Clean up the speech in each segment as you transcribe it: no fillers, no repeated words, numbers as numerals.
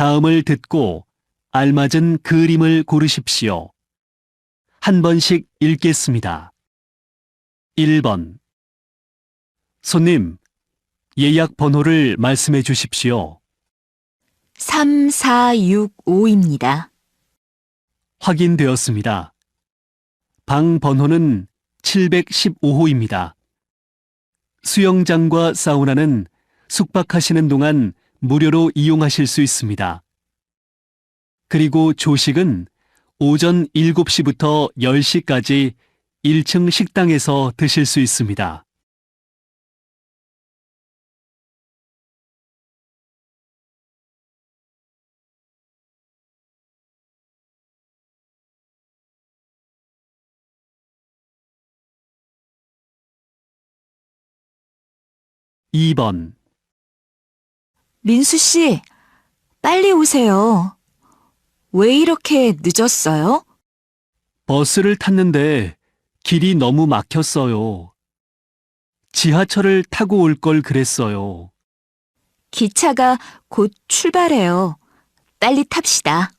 다음을 듣고 알맞은 그림을 고르십시오. 한 번씩 읽겠습니다. 1번. 손님, 예약 번호를 말씀해 주십시오. 3465입니다. 확인되었습니다. 방 번호는 715호입니다. 수영장과 사우나는 숙박하시는 동안 무료로 이용하실 수 있습니다. 그리고 조식은 오전 7시부터 10시까지 1층 식당에서 드실 수 있습니다. (2) 번 민수 씨, 빨리 오세요. 왜 이렇게 늦었어요? 버스를 탔는데 길이 너무 막혔어요. 지하철을 타고 올 걸 그랬어요. 기차가 곧 출발해요. 빨리 탑시다.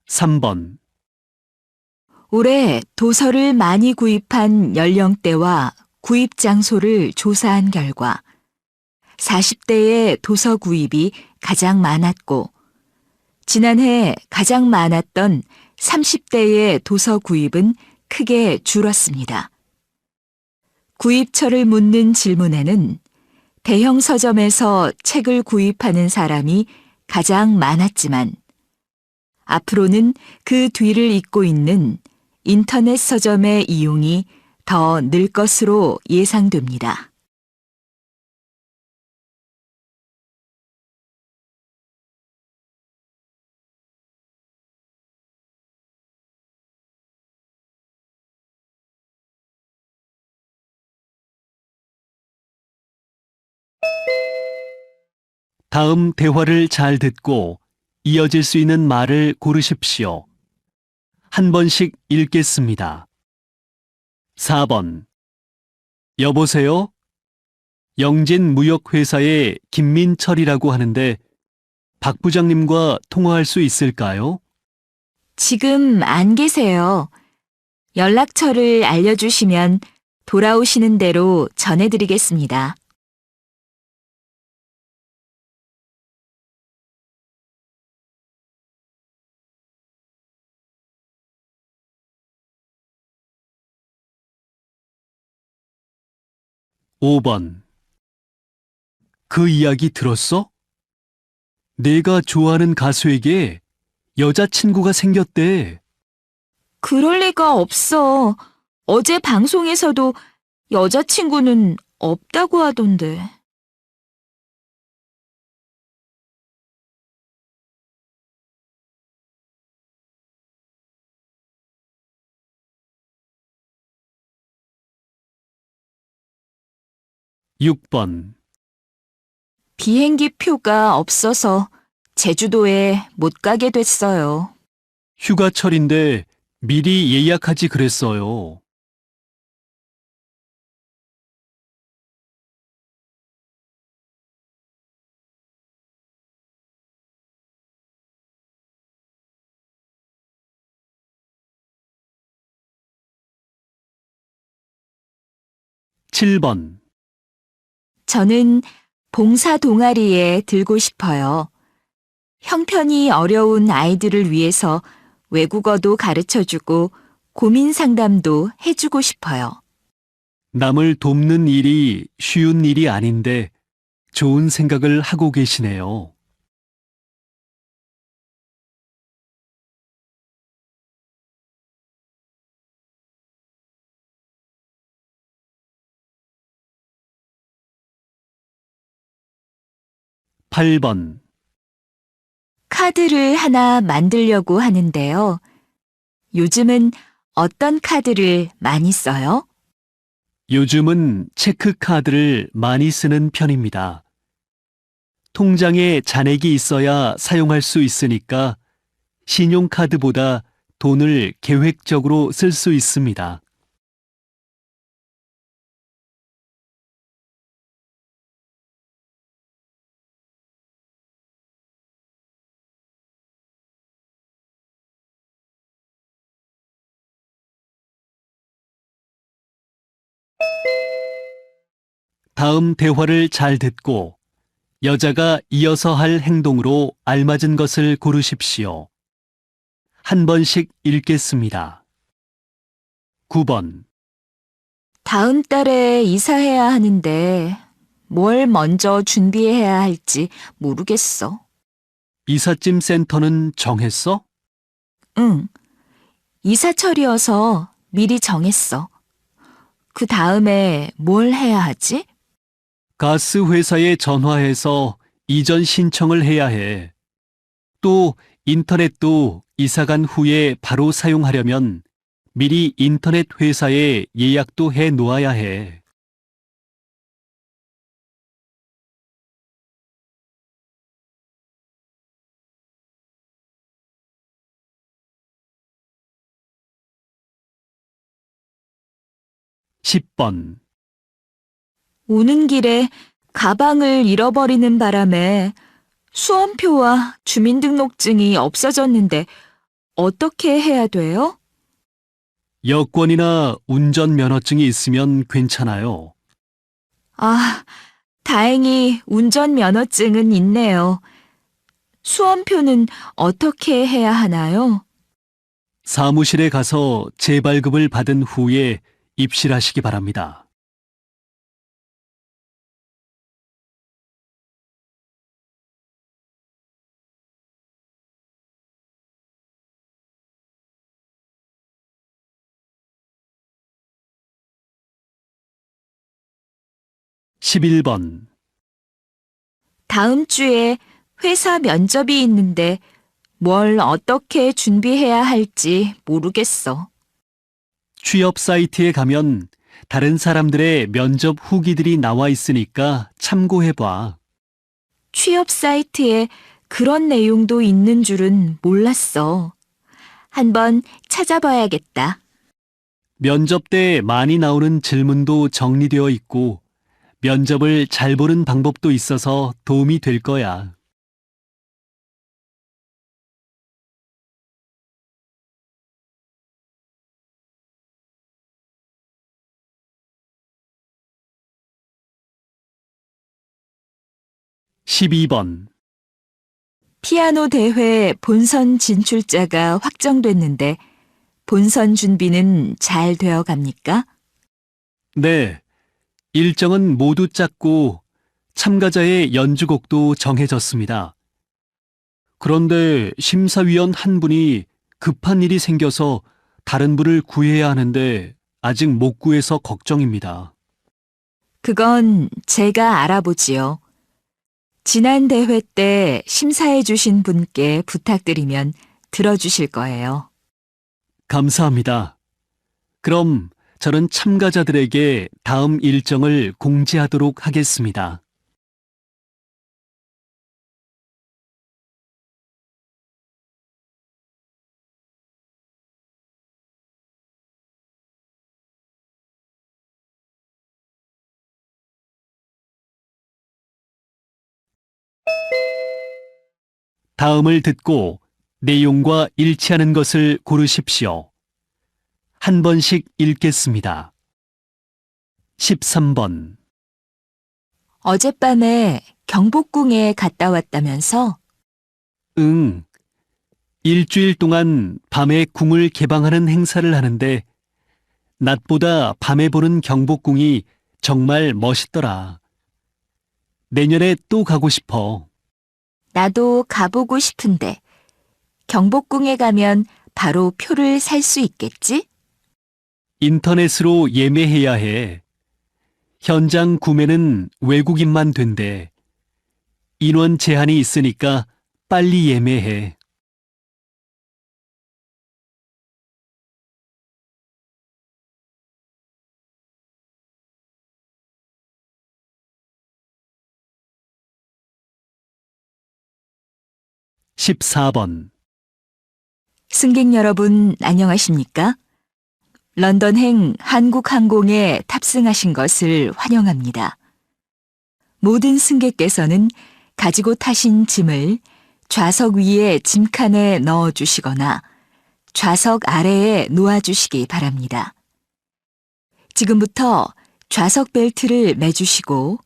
(3) 번 올해 도서를 많이 구입한 연령대와 구입 장소를 조사한 결과 40대의 도서 구입이 가장 많았고 지난해 가장 많았던 30대의 도서 구입은 크게 줄었습니다. 구입처를 묻는 질문에는 대형 서점에서 책을 구입하는 사람이 가장 많았지만 앞으로는 그 뒤를 잇고 있는 인터넷 서점의 이용이 더 늘 것으로 예상됩니다. 다음 대화를 잘 듣고 이어질 수 있는 말을 고르십시오. 한 번씩 읽겠습니다. 4번. 여보세요? 영진무역회사의 김민철이라고 하는데 박 부장님과 통화할 수 있을까요? 지금 안 계세요. 연락처를 알려주시면 돌아오시는 대로 전해드리겠습니다. 5번. 그 이야기 들었어? 내가 좋아하는 가수에게 여자친구가 생겼대. 그럴 리가 없어. 어제 방송에서도 여자친구는 없다고 하던데. 6번. 비행기 표가 없어서 제주도에 못 가게 됐어요. 휴가철인데 미리 예약하지 그랬어요. 7번. 저는 봉사 동아리에 들고 싶어요. 형편이 어려운 아이들을 위해서 외국어도 가르쳐주고 고민 상담도 해주고 싶어요. 남을 돕는 일이 쉬운 일이 아닌데 좋은 생각을 하고 계시네요. 8번. 카드를 하나 만들려고 하는데요. 요즘은 어떤 카드를 많이 써요? 요즘은 체크카드를 많이 쓰는 편입니다. 통장에 잔액이 있어야 사용할 수 있으니까 신용카드보다 돈을 계획적으로 쓸 수 있습니다. 다음 대화를 잘 듣고 여자가 이어서 할 행동으로 알맞은 것을 고르십시오. 한 번씩 읽겠습니다. 9번. 다음 달에 이사해야 하는데 뭘 먼저 준비해야 할지 모르겠어. 이삿짐 센터는 정했어? 응, 이사철이어서 미리 정했어. 그 다음에 뭘 해야 하지? 가스 회사에 전화해서 이전 신청을 해야 해. 또 인터넷도 이사 간 후에 바로 사용하려면 미리 인터넷 회사에 예약도 해 놓아야 해. (10번) 오는 길에 가방을 잃어버리는 바람에 수험표와 주민등록증이 없어졌는데 어떻게 해야 돼요? 여권이나 운전면허증이 있으면 괜찮아요. 아, 다행히 운전면허증은 있네요. 수험표는 어떻게 해야 하나요? 사무실에 가서 재발급을 받은 후에 입실하시기 바랍니다. (11번) 다음 주에 회사 면접이 있는데 뭘 어떻게 준비해야 할지 모르겠어. 취업 사이트에 가면 다른 사람들의 면접 후기들이 나와 있으니까 참고해봐. 취업 사이트에 그런 내용도 있는 줄은 몰랐어. 한번 찾아봐야겠다. 면접 때 많이 나오는 질문도 정리되어 있고 면접을 잘 보는 방법도 있어서 도움이 될 거야. (12번) 피아노 대회 본선 진출자가 확정됐는데 본선 준비는 잘 되어 갑니까? 네, 일정은 모두 짰고 참가자의 연주곡도 정해졌습니다. 그런데 심사위원 한 분이 급한 일이 생겨서 다른 분을 구해야 하는데 아직 못 구해서 걱정입니다. 그건 제가 알아보지요. 지난 대회 때 심사해 주신 분께 부탁드리면 들어주실 거예요. 감사합니다. 그럼 저는 참가자들에게 다음 일정을 공지하도록 하겠습니다. 다음을 듣고 내용과 일치하는 것을 고르십시오. 한 번씩 읽겠습니다. 13번. 어젯밤에 경복궁에 갔다 왔다면서? 응. 일주일 동안 밤에 궁을 개방하는 행사를 하는데 낮보다 밤에 보는 경복궁이 정말 멋있더라. 내년에 또 가고 싶어. 나도 가보고 싶은데 경복궁에 가면 바로 표를 살 수 있겠지? 인터넷으로 예매해야 해. 현장 구매는 외국인만 된대. 인원 제한이 있으니까 빨리 예매해. 14번. 승객 여러분, 안녕하십니까? 런던행 한국항공에 탑승하신 것을 환영합니다. 모든 승객께서는 가지고 타신 짐을 좌석 위에 짐칸에 넣어 주시거나 좌석 아래에 놓아 주시기 바랍니다. 지금부터 좌석 벨트를 매주시고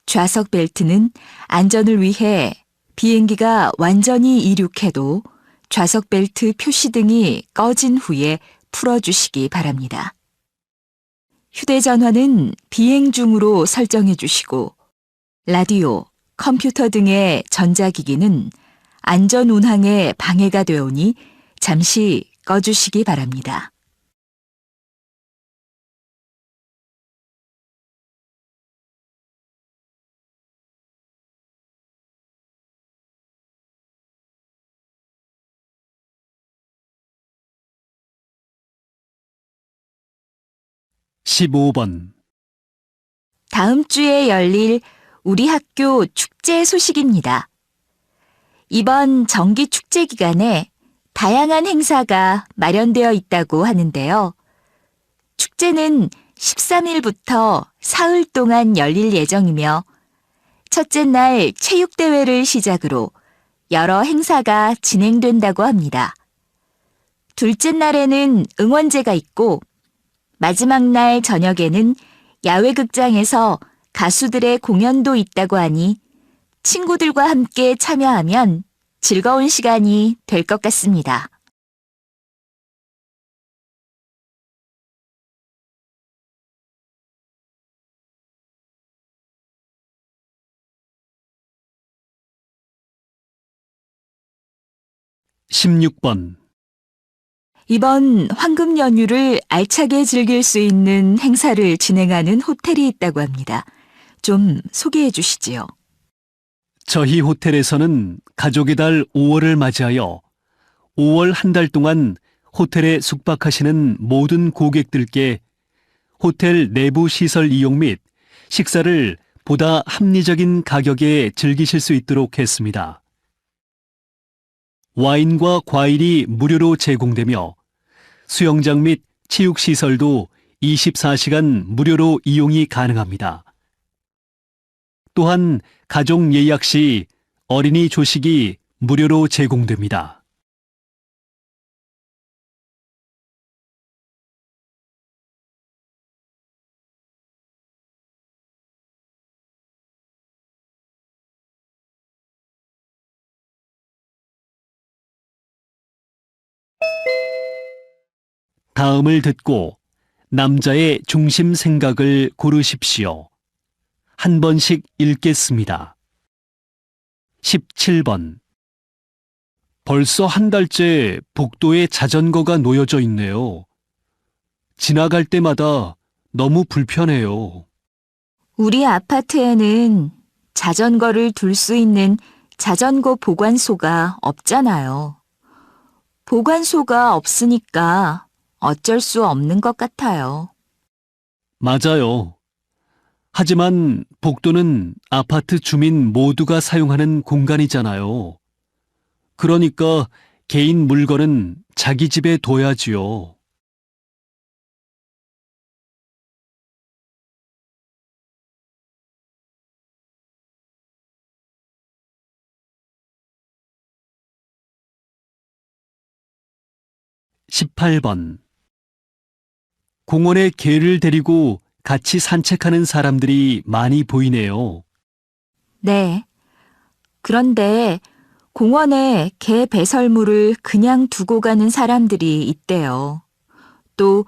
좌석 벨트는 안전을 위해 비행기가 완전히 이륙해도 좌석 벨트 표시등이 꺼진 후에 풀어주시기 바랍니다. 휴대전화는 비행 중으로 설정해 주시고 라디오, 컴퓨터 등의 전자기기는 안전 운항에 방해가 되오니 잠시 꺼주시기 바랍니다. (15번) 다음 주에 열릴 우리 학교 축제 소식입니다. 이번 정기 축제 기간에 다양한 행사가 마련되어 있다고 하는데요. 축제는 13일부터 사흘 동안 열릴 예정이며 첫째 날 체육대회를 시작으로 여러 행사가 진행된다고 합니다. 둘째 날에는 응원제가 있고 마지막 날 저녁에는 야외극장에서 가수들의 공연도 있다고 하니 친구들과 함께 참여하면 즐거운 시간이 될 것 같습니다. (16번) 이번 황금 연휴를 알차게 즐길 수 있는 행사를 진행하는 호텔이 있다고 합니다. 좀 소개해 주시지요. 저희 호텔에서는 가족의 달 5월을 맞이하여 5월 한 달 동안 호텔에 숙박하시는 모든 고객들께 호텔 내부 시설 이용 및 식사를 보다 합리적인 가격에 즐기실 수 있도록 했습니다. 와인과 과일이 무료로 제공되며 수영장 및 체육시설도 24시간 무료로 이용이 가능합니다. 또한 가족 예약 시 어린이 조식이 무료로 제공됩니다. 다음을 듣고 남자의 중심 생각을 고르십시오. 한 번씩 읽겠습니다. 17번. 벌써 한 달째 복도에 자전거가 놓여져 있네요. 지나갈 때마다 너무 불편해요. 우리 아파트에는 자전거를 둘 수 있는 자전거 보관소가 없잖아요. 보관소가 없으니까 어쩔 수 없는 것 같아요. 맞아요. 하지만 복도는 아파트 주민 모두가 사용하는 공간이잖아요. 그러니까 개인 물건은 자기 집에 둬야지요. (18번) 공원에 개를 데리고 같이 산책하는 사람들이 많이 보이네요. 네. 그런데 공원에 개 배설물을 그냥 두고 가는 사람들이 있대요. 또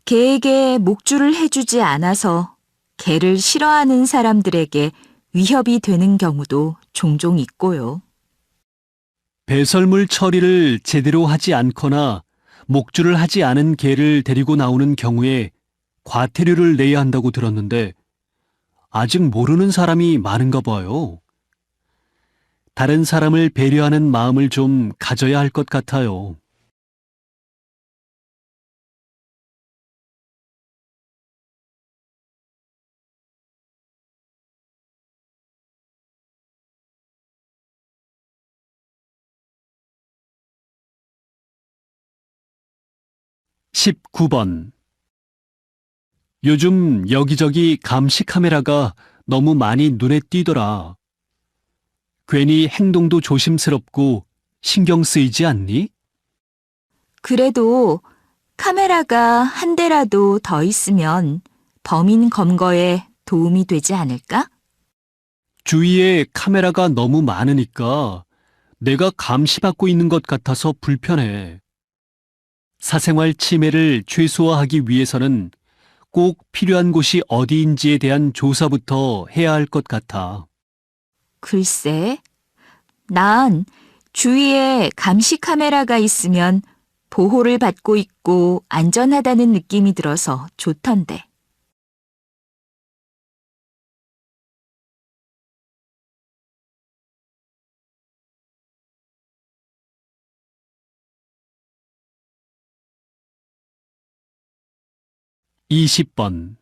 개에게 목줄을 해주지 않아서 개를 싫어하는 사람들에게 위협이 되는 경우도 종종 있고요. 배설물 처리를 제대로 하지 않거나 목줄을 하지 않은 개를 데리고 나오는 경우에 과태료를 내야 한다고 들었는데 아직 모르는 사람이 많은가 봐요. 다른 사람을 배려하는 마음을 좀 가져야 할 것 같아요. 19번. 요즘 여기저기 감시 카메라가 너무 많이 눈에 띄더라. 괜히 행동도 조심스럽고 신경 쓰이지 않니? 그래도 카메라가 한 대라도 더 있으면 범인 검거에 도움이 되지 않을까? 주위에 카메라가 너무 많으니까 내가 감시받고 있는 것 같아서 불편해. 사생활 침해를 최소화하기 위해서는 꼭 필요한 곳이 어디인지에 대한 조사부터 해야 할 것 같아. 글쎄, 난 주위에 감시 카메라가 있으면 보호를 받고 있고 안전하다는 느낌이 들어서 좋던데. 이십 번.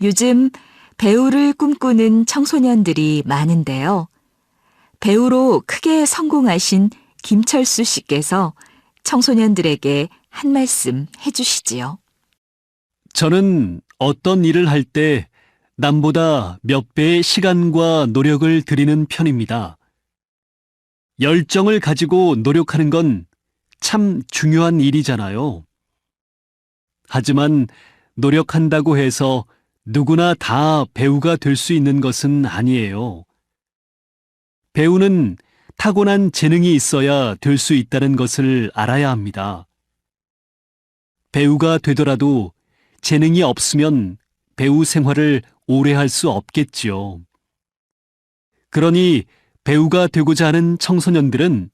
요즘 배우를 꿈꾸는 청소년들이 많은데요. 배우로 크게 성공하신 김철수 씨께서 청소년들에게 한 말씀 해주시지요. 저는 어떤 일을 할 때 남보다 몇 배의 시간과 노력을 들이는 편입니다. 열정을 가지고 노력하는 건 참 중요한 일이잖아요. 하지만 노력한다고 해서 누구나 다 배우가 될 수 있는 것은 아니에요. 배우는 타고난 재능이 있어야 될 수 있다는 것을 알아야 합니다. 배우가 되더라도 재능이 없으면 배우 생활을 오래 할 수 없겠지요. 그러니 배우가 되고자 하는 청소년들은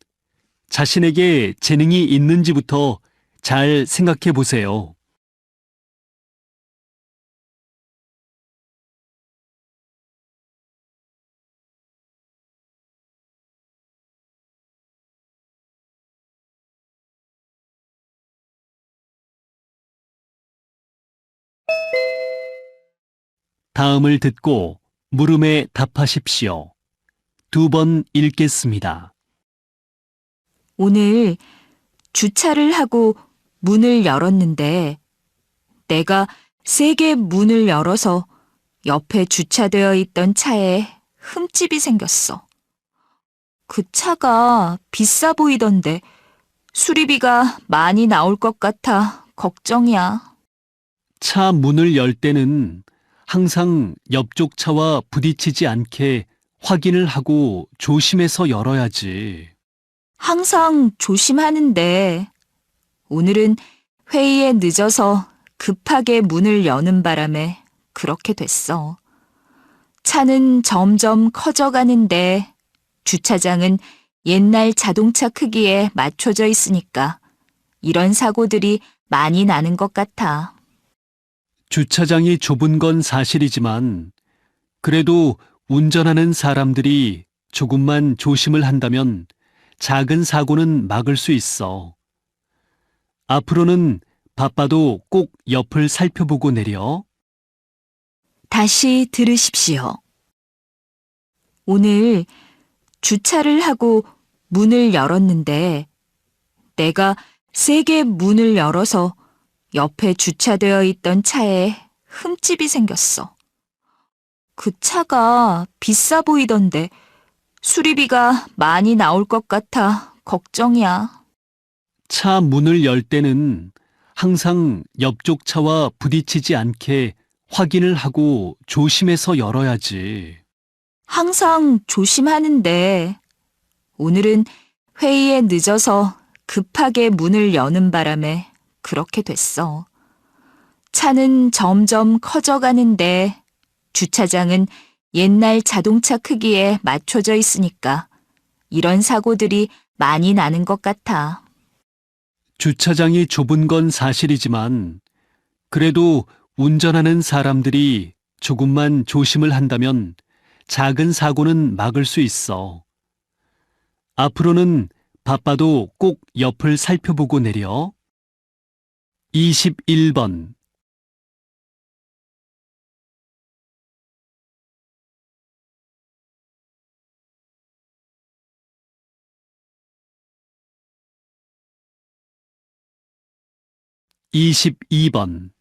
자신에게 재능이 있는지부터 잘 생각해 보세요. 다음을 듣고 물음에 답하십시오. 2번 읽겠습니다. 오늘 주차를 하고 문을 열었는데 내가 세게 문을 열어서 옆에 주차되어 있던 차에 흠집이 생겼어. 그 차가 비싸 보이던데 수리비가 많이 나올 것 같아 걱정이야. 차 문을 열 때는 항상 옆쪽 차와 부딪히지 않게 확인을 하고 조심해서 열어야지. 항상 조심하는데 오늘은 회의에 늦어서 급하게 문을 여는 바람에 그렇게 됐어. 차는 점점 커져가는데 주차장은 옛날 자동차 크기에 맞춰져 있으니까 이런 사고들이 많이 나는 것 같아. 주차장이 좁은 건 사실이지만 그래도 운전하는 사람들이 조금만 조심을 한다면 작은 사고는 막을 수 있어. 앞으로는 바빠도 꼭 옆을 살펴보고 내려. 다시 들으십시오. 오늘 주차를 하고 문을 열었는데 내가 세게 문을 열어서 옆에 주차되어 있던 차에 흠집이 생겼어. 그 차가 비싸 보이던데 수리비가 많이 나올 것 같아 걱정이야. 차 문을 열 때는 항상 옆쪽 차와 부딪히지 않게 확인을 하고 조심해서 열어야지. 항상 조심하는데 오늘은 회의에 늦어서 급하게 문을 여는 바람에 그렇게 됐어. 차는 점점 커져가는데 주차장은 옛날 자동차 크기에 맞춰져 있으니까 이런 사고들이 많이 나는 것 같아. 주차장이 좁은 건 사실이지만 그래도 운전하는 사람들이 조금만 조심을 한다면 작은 사고는 막을 수 있어. 앞으로는 바빠도 꼭 옆을 살펴보고 내려. 21번. 22번.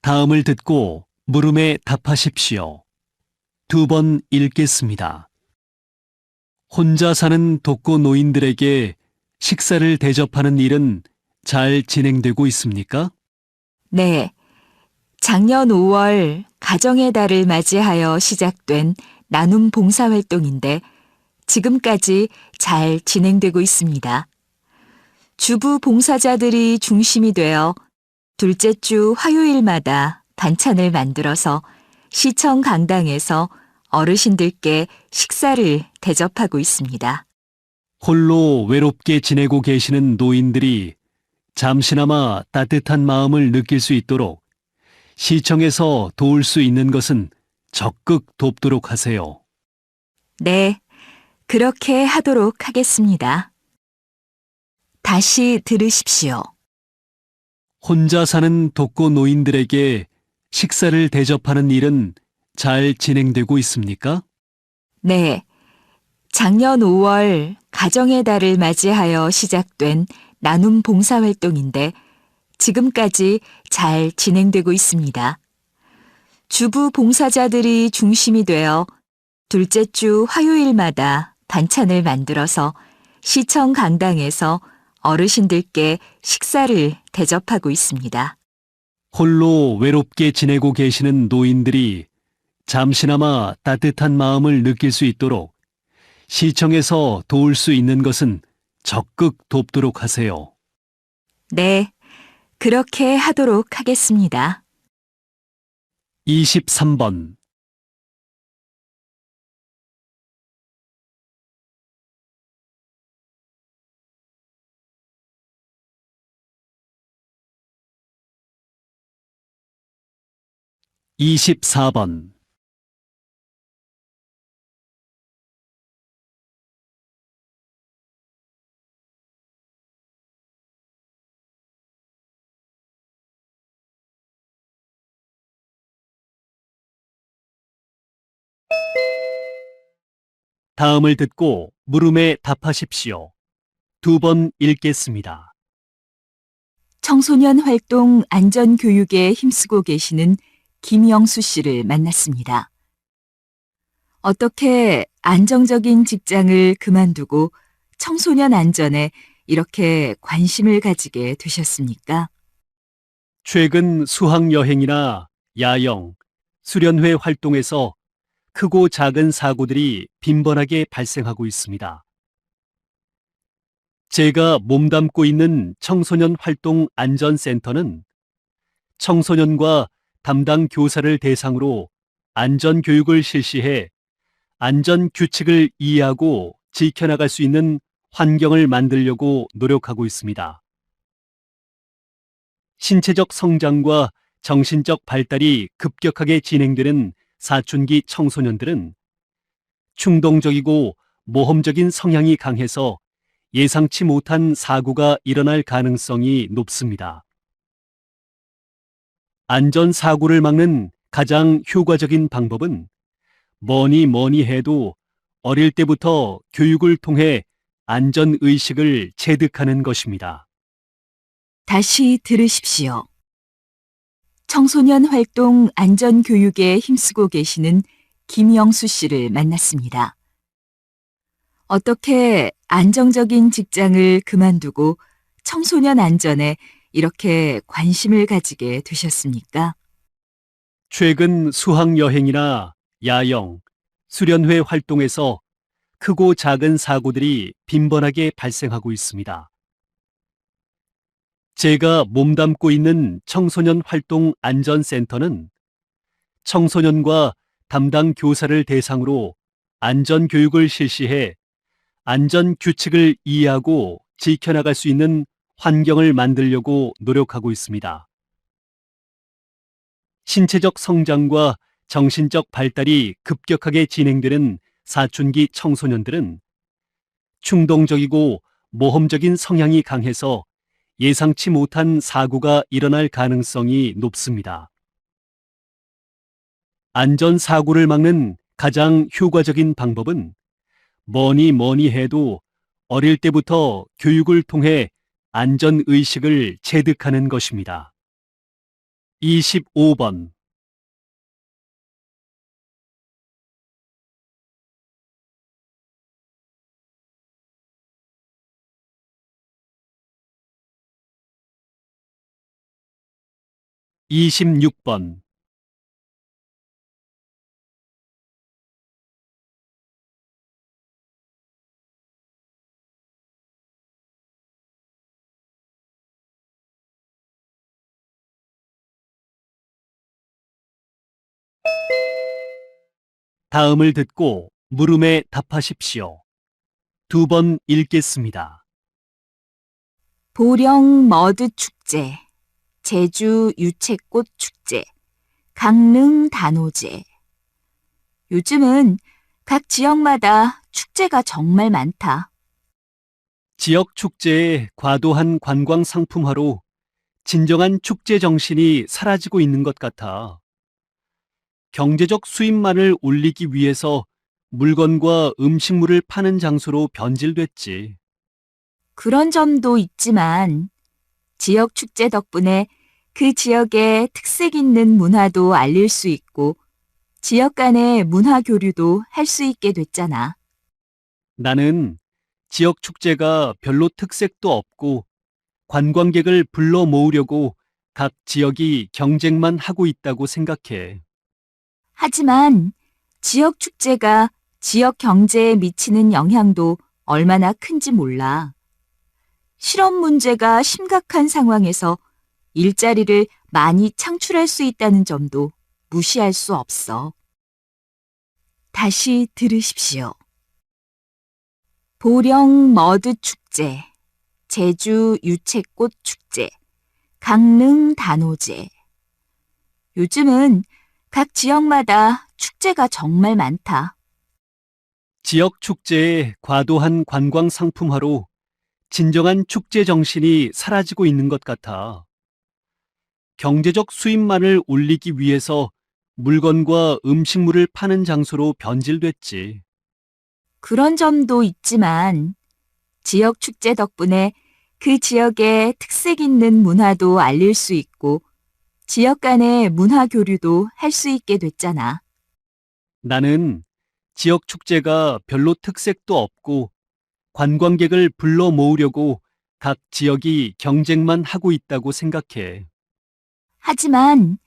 다음을 듣고 물음에 답하십시오. 2번 읽겠습니다. 혼자 사는 독거 노인들에게 식사를 대접하는 일은 잘 진행되고 있습니까? 네. 작년 5월 가정의 달을 맞이하여 시작된 나눔 봉사활동인데 지금까지 잘 진행되고 있습니다. 주부 봉사자들이 중심이 되어 둘째 주 화요일마다 반찬을 만들어서 시청 강당에서 어르신들께 식사를 대접하고 있습니다. 홀로 외롭게 지내고 계시는 노인들이 잠시나마 따뜻한 마음을 느낄 수 있도록 시청에서 도울 수 있는 것은 적극 돕도록 하세요. 네, 그렇게 하도록 하겠습니다. 다시 들으십시오. 혼자 사는 독거 노인들에게 식사를 대접하는 일은 잘 진행되고 있습니까? 네. 작년 5월 가정의 달을 맞이하여 시작된 나눔 봉사활동인데 지금까지 잘 진행되고 있습니다. 주부 봉사자들이 중심이 되어 둘째 주 화요일마다 반찬을 만들어서 시청 강당에서 어르신들께 식사를 대접하고 있습니다. 홀로 외롭게 지내고 계시는 노인들이 잠시나마 따뜻한 마음을 느낄 수 있도록 시청에서 도울 수 있는 것은 적극 돕도록 하세요. 네, 그렇게 하도록 하겠습니다. 23번. (24번) 다음을 듣고 물음에 답하십시오. 2번 읽겠습니다. 청소년 활동 안전교육에 힘쓰고 계시는 김영수 씨를 만났습니다. 어떻게 안정적인 직장을 그만두고 청소년 안전에 이렇게 관심을 가지게 되셨습니까? 최근 수학여행이나 야영, 수련회 활동에서 크고 작은 사고들이 빈번하게 발생하고 있습니다. 제가 몸담고 있는 청소년 활동 안전센터는 청소년과 담당 교사를 대상으로 안전교육을 실시해 안전규칙을 이해하고 지켜나갈 수 있는 환경을 만들려고 노력하고 있습니다. 신체적 성장과 정신적 발달이 급격하게 진행되는 사춘기 청소년들은 충동적이고 모험적인 성향이 강해서 예상치 못한 사고가 일어날 가능성이 높습니다. 안전사고를 막는 가장 효과적인 방법은 뭐니 해도 어릴 때부터 교육을 통해 안전의식을 체득하는 것입니다. 다시 들으십시오. 청소년 활동 안전교육에 힘쓰고 계시는 김영수 씨를 만났습니다. 어떻게 안정적인 직장을 그만두고 청소년 안전에 이렇게 관심을 가지게 되셨습니까? 최근 수학여행이나 야영, 수련회 활동에서 크고 작은 사고들이 빈번하게 발생하고 있습니다. 제가 몸담고 있는 청소년 활동 안전센터는 청소년과 담당 교사를 대상으로 안전교육을 실시해 안전규칙을 이해하고 지켜나갈 수 있는 환경을 만들려고 노력하고 있습니다. 신체적 성장과 정신적 발달이 급격하게 진행되는 사춘기 청소년들은 충동적이고 모험적인 성향이 강해서 예상치 못한 사고가 일어날 가능성이 높습니다. 안전사고를 막는 가장 효과적인 방법은 뭐니 뭐니 해도 어릴 때부터 교육을 통해 안전의식을 체득하는 것입니다. 25번. 26번. '다음을 듣고 물음에 답하십시오. 2번 읽겠습니다. 보령 머드 축제, 제주 유채꽃 축제, 강릉 단오제. 요즘은 각 지역마다 축제가 정말 많다. 지역 축제의 과도한 관광 상품화로 진정한 축제 정신이 사라지고 있는 것 같아. 경제적 수입만을 올리기 위해서 물건과 음식물을 파는 장소로 변질됐지. 그런 점도 있지만 지역 축제 덕분에 그 지역의 특색 있는 문화도 알릴 수 있고 지역 간의 문화 교류도 할 수 있게 됐잖아. 나는 지역 축제가 별로 특색도 없고 관광객을 불러 모으려고 각 지역이 경쟁만 하고 있다고 생각해. 하지만 지역 축제가 지역 경제에 미치는 영향도 얼마나 큰지 몰라. 실업 문제가 심각한 상황에서 일자리를 많이 창출할 수 있다는 점도 무시할 수 없어. 다시 들으십시오. 보령 머드 축제, 제주 유채꽃 축제, 강릉 단오제. 요즘은 각 지역마다 축제가 정말 많다. 지역 축제의 과도한 관광 상품화로 진정한 축제 정신이 사라지고 있는 것 같아. 경제적 수입만을 올리기 위해서 물건과 음식물을 파는 장소로 변질됐지. 그런 점도 있지만 지역 축제 덕분에 그 지역의 특색 있는 문화도 알릴 수 있고 지역 간의 문화 교류도 할 수 있게 됐잖아. 나는 지역 축제가 별로 특색도 없고 관광객을 불러 모으려고 각 지역이 경쟁만 하고 있다고 생각해. 하지만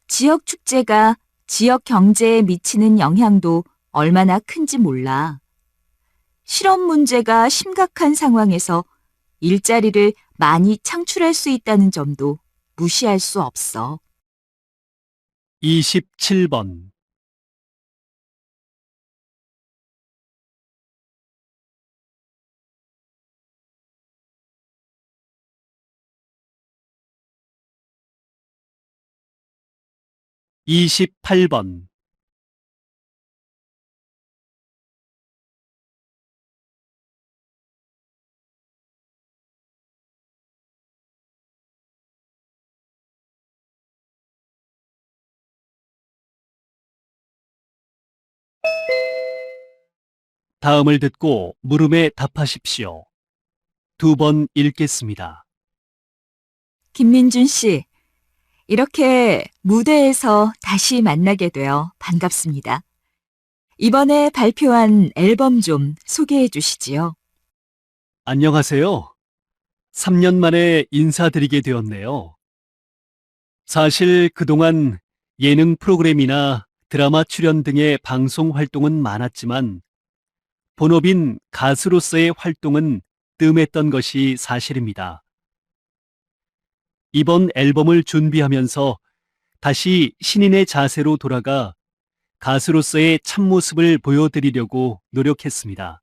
지역 축제가 지역 경제에 미치는 영향도 얼마나 큰지 몰라. 실업 문제가 심각한 상황에서 일자리를 많이 창출할 수 있다는 점도 무시할 수 없어. 27번. 28번. '다음을 듣고 물음에 답하십시오. 2번 읽겠습니다. 김민준 씨, 이렇게 무대에서 다시 만나게 되어 반갑습니다. 이번에 발표한 앨범 좀 소개해 주시지요. 안녕하세요. 3년 만에 인사드리게 되었네요. 사실 그동안 예능 프로그램이나 드라마 출연 등의 방송 활동은 많았지만 본업인 가수로서의 활동은 뜸했던 것이 사실입니다. 이번 앨범을 준비하면서 다시 신인의 자세로 돌아가 가수로서의 참모습을 보여드리려고 노력했습니다.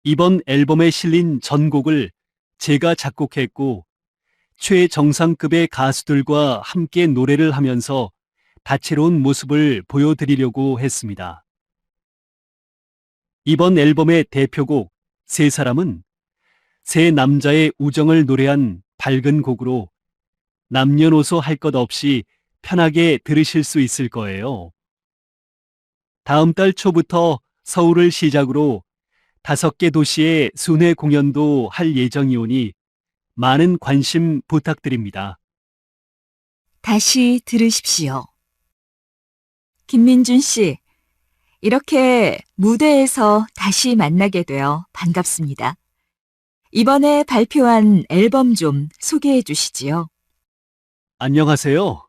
이번 앨범에 실린 전곡을 제가 작곡했고 최정상급의 가수들과 함께 노래를 하면서 다채로운 모습을 보여드리려고 했습니다. 이번 앨범의 대표곡 세 사람은 세 남자의 우정을 노래한 밝은 곡으로 남녀노소 할 것 없이 편하게 들으실 수 있을 거예요. 다음 달 초부터 서울을 시작으로 5개 도시의 순회 공연도 할 예정이오니 많은 관심 부탁드립니다. 다시 들으십시오. 김민준 씨, 이렇게 무대에서 다시 만나게 되어 반갑습니다. 이번에 발표한 앨범 좀 소개해 주시지요. 안녕하세요.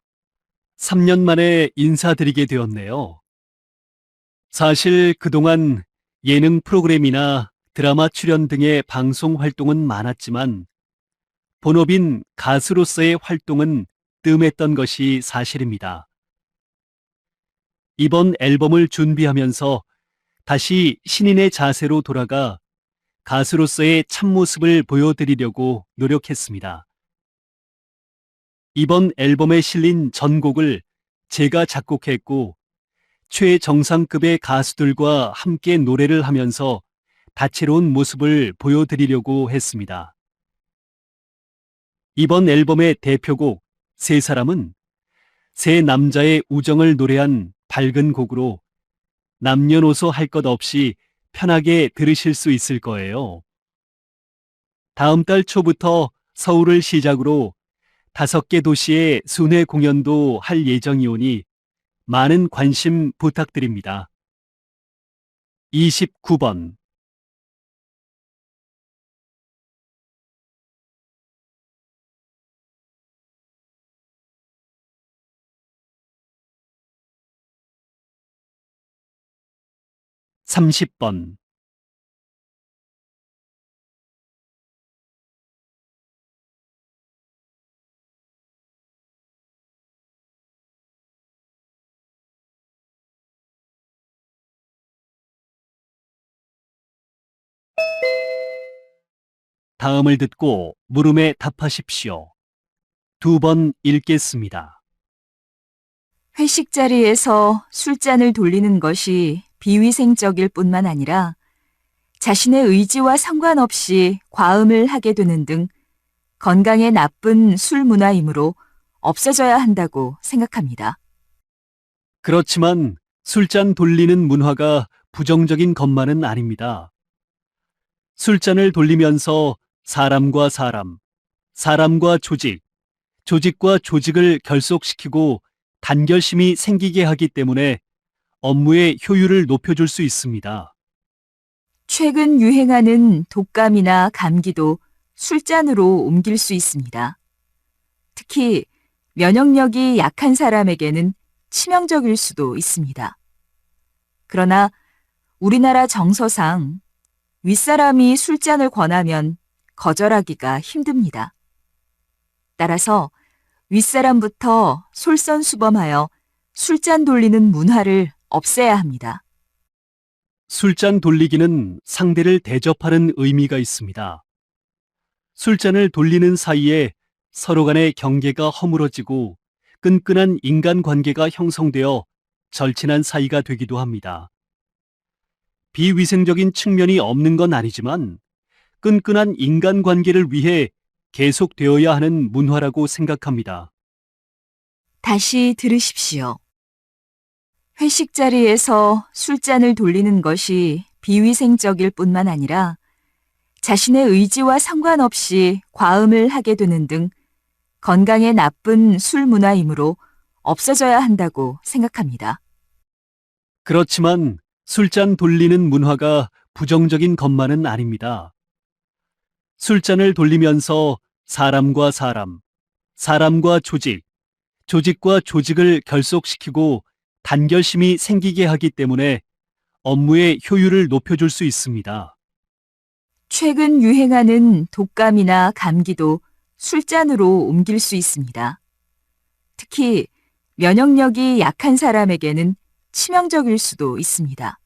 3년 만에 인사드리게 되었네요. 사실 그동안 예능 프로그램이나 드라마 출연 등의 방송 활동은 많았지만 본업인 가수로서의 활동은 뜸했던 것이 사실입니다. 이번 앨범을 준비하면서 다시 신인의 자세로 돌아가 가수로서의 참모습을 보여드리려고 노력했습니다. 이번 앨범에 실린 전곡을 제가 작곡했고 최정상급의 가수들과 함께 노래를 하면서 다채로운 모습을 보여드리려고 했습니다. 이번 앨범의 대표곡 세 사람은 세 남자의 우정을 노래한 밝은 곡으로 남녀노소 할 것 없이 편하게 들으실 수 있을 거예요. 다음 달 초부터 서울을 시작으로 5개 도시의 순회 공연도 할 예정이오니 많은 관심 부탁드립니다. 29번 30번 다음을 듣고 물음에 답하십시오. 2번 읽겠습니다. 회식 자리에서 술잔을 돌리는 것이 비위생적일 뿐만 아니라 자신의 의지와 상관없이 과음을 하게 되는 등 건강에 나쁜 술 문화이므로 없어져야 한다고 생각합니다. 그렇지만 술잔 돌리는 문화가 부정적인 것만은 아닙니다. 술잔을 돌리면서 사람과 사람, 사람과 조직, 조직과 조직을 결속시키고 단결심이 생기게 하기 때문에 업무의 효율을 높여줄 수 있습니다. 최근 유행하는 독감이나 감기도 술잔으로 옮길 수 있습니다. 특히 면역력이 약한 사람에게는 치명적일 수도 있습니다. 그러나 우리나라 정서상 윗사람이 술잔을 권하면 거절하기가 힘듭니다. 따라서 윗사람부터 솔선수범하여 술잔 돌리는 문화를 없애야 합니다. 술잔 돌리기는 상대를 대접하는 의미가 있습니다. 술잔을 돌리는 사이에 서로 간의 경계가 허물어지고 끈끈한 인간관계가 형성되어 절친한 사이가 되기도 합니다. 비위생적인 측면이 없는 건 아니지만 끈끈한 인간관계를 위해 계속되어야 하는 문화라고 생각합니다. 다시 들으십시오. 회식 자리에서 술잔을 돌리는 것이 비위생적일 뿐만 아니라 자신의 의지와 상관없이 과음을 하게 되는 등 건강에 나쁜 술 문화이므로 없어져야 한다고 생각합니다. 그렇지만 술잔 돌리는 문화가 부정적인 것만은 아닙니다. 술잔을 돌리면서 사람과 사람, 사람과 조직, 조직과 조직을 결속시키고 단결심이 생기게 하기 때문에 업무의 효율을 높여줄 수 있습니다. 최근 유행하는 독감이나 감기도 술잔으로 옮길 수 있습니다. 특히 면역력이 약한 사람에게는 치명적일 수도 있습니다.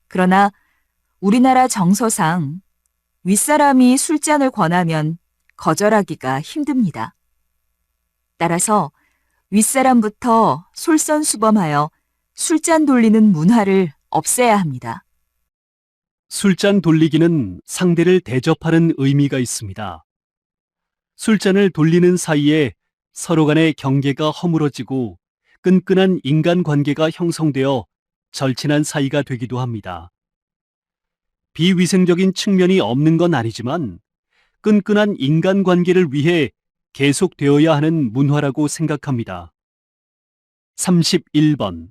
그러나 우리나라 정서상 윗사람이 술잔을 권하면 거절하기가 힘듭니다. 따라서 윗사람부터 솔선수범하여 술잔 돌리는 문화를 없애야 합니다. 술잔 돌리기는 상대를 대접하는 의미가 있습니다. 술잔을 돌리는 사이에 서로 간의 경계가 허물어지고 끈끈한 인간관계가 형성되어 절친한 사이가 되기도 합니다. 비위생적인 측면이 없는 건 아니지만 끈끈한 인간관계를 위해 계속되어야 하는 문화라고 생각합니다. 31번.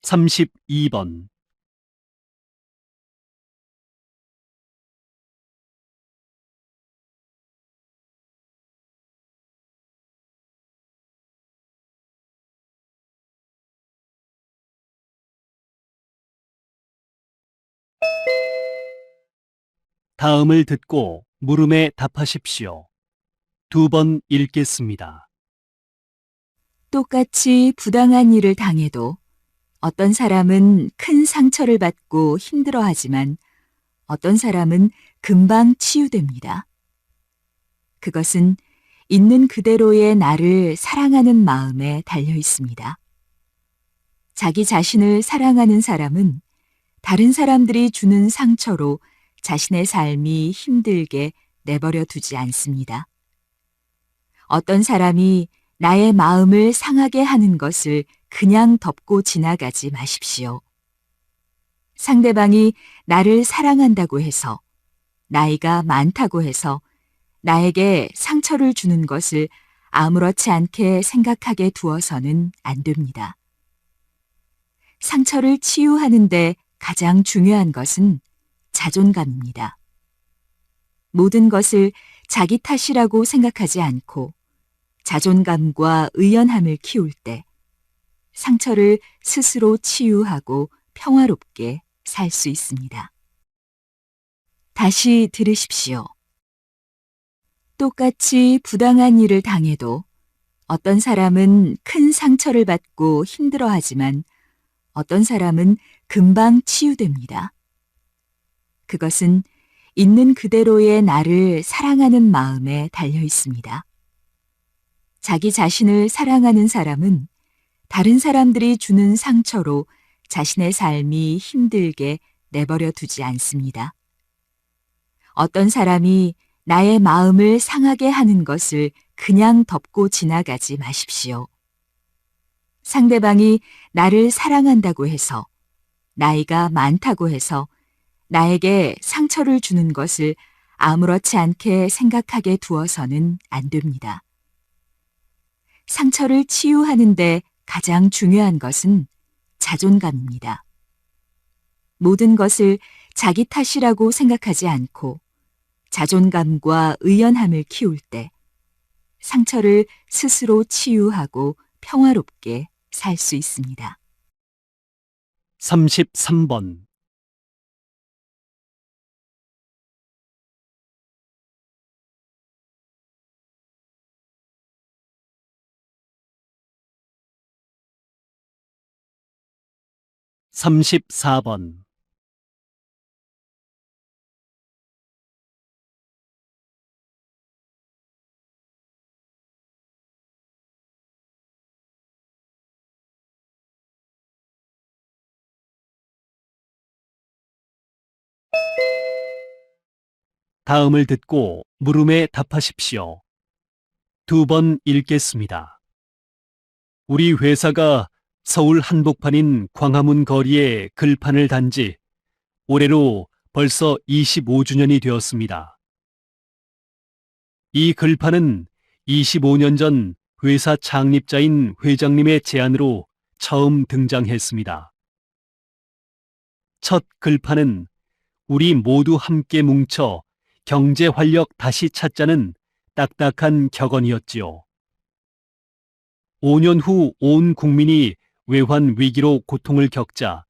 32번. 다음을 듣고 물음에 답하십시오. 2번 읽겠습니다. 똑같이 부당한 일을 당해도 어떤 사람은 큰 상처를 받고 힘들어하지만 어떤 사람은 금방 치유됩니다. 그것은 있는 그대로의 나를 사랑하는 마음에 달려 있습니다. 자기 자신을 사랑하는 사람은 다른 사람들이 주는 상처로 자신의 삶이 힘들게 내버려 두지 않습니다. 어떤 사람이 나의 마음을 상하게 하는 것을 그냥 덮고 지나가지 마십시오. 상대방이 나를 사랑한다고 해서, 나이가 많다고 해서 나에게 상처를 주는 것을 아무렇지 않게 생각하게 두어서는 안 됩니다. 상처를 치유하는데 가장 중요한 것은 자존감입니다. 모든 것을 자기 탓이라고 생각하지 않고 자존감과 의연함을 키울 때 상처를 스스로 치유하고 평화롭게 살 수 있습니다. 다시 들으십시오. 똑같이 부당한 일을 당해도 어떤 사람은 큰 상처를 받고 힘들어하지만 어떤 사람은 금방 치유됩니다. 그것은 있는 그대로의 나를 사랑하는 마음에 달려 있습니다. 자기 자신을 사랑하는 사람은 다른 사람들이 주는 상처로 자신의 삶이 힘들게 내버려 두지 않습니다. 어떤 사람이 나의 마음을 상하게 하는 것을 그냥 덮고 지나가지 마십시오. 상대방이 나를 사랑한다고 해서, 나이가 많다고 해서 나에게 상처를 주는 것을 아무렇지 않게 생각하게 두어서는 안 됩니다. 상처를 치유하는데 가장 중요한 것은 자존감입니다. 모든 것을 자기 탓이라고 생각하지 않고 자존감과 의연함을 키울 때 상처를 스스로 치유하고 평화롭게 살 수 있습니다. 33번. 34번. 다음을 듣고 물음에 답하십시오. 2번 읽겠습니다. 우리 회사가 서울 한복판인 광화문 거리에 글판을 단 지 올해로 벌써 25주년이 되었습니다. 이 글판은 25년 전 회사 창립자인 회장님의 제안으로 처음 등장했습니다. 첫 글판은 우리 모두 함께 뭉쳐 경제 활력 다시 찾자는 딱딱한 격언이었지요. 5년 후 온 국민이 외환 위기로 고통을 겪자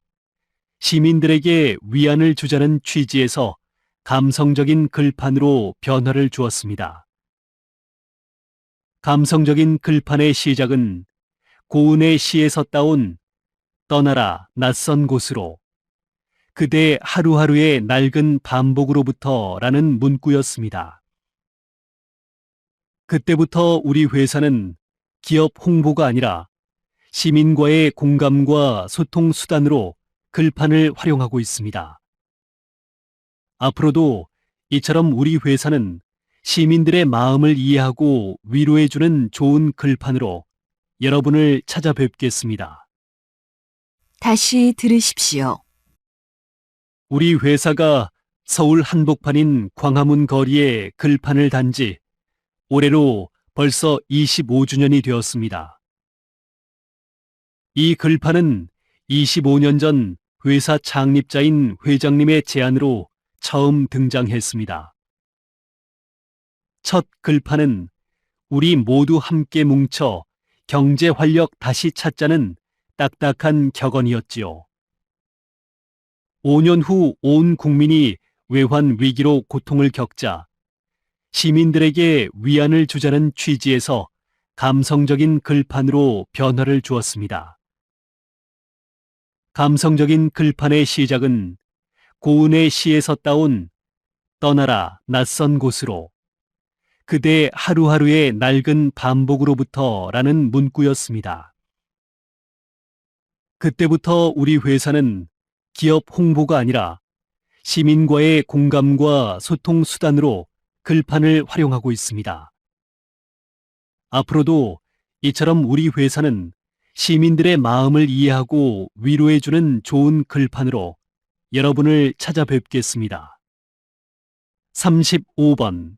시민들에게 위안을 주자는 취지에서 감성적인 글판으로 변화를 주었습니다. 감성적인 글판의 시작은 고은의 시에서 따온 떠나라 낯선 곳으로, 그대 하루하루의 낡은 반복으로부터라는 문구였습니다. 그때부터 우리 회사는 기업 홍보가 아니라 시민과의 공감과 소통 수단으로 글판을 활용하고 있습니다. 앞으로도 이처럼 우리 회사는 시민들의 마음을 이해하고 위로해주는 좋은 글판으로 여러분을 찾아뵙겠습니다. 다시 들으십시오. 우리 회사가 서울 한복판인 광화문 거리에 글판을 단 지 올해로 벌써 25주년이 되었습니다. 이 글판은 25년 전 회사 창립자인 회장님의 제안으로 처음 등장했습니다. 첫 글판은 우리 모두 함께 뭉쳐 경제 활력 다시 찾자는 딱딱한 격언이었지요. 5년 후 온 국민이 외환 위기로 고통을 겪자 시민들에게 위안을 주자는 취지에서 감성적인 글판으로 변화를 주었습니다. 감성적인 글판의 시작은 고은의 시에서 따온 떠나라 낯선 곳으로 그대 하루하루의 낡은 반복으로부터라는 문구였습니다. 그때부터 우리 회사는 기업 홍보가 아니라 시민과의 공감과 소통 수단으로 글판을 활용하고 있습니다. 앞으로도 이처럼 우리 회사는 시민들의 마음을 이해하고 위로해주는 좋은 글판으로 여러분을 찾아뵙겠습니다. 35번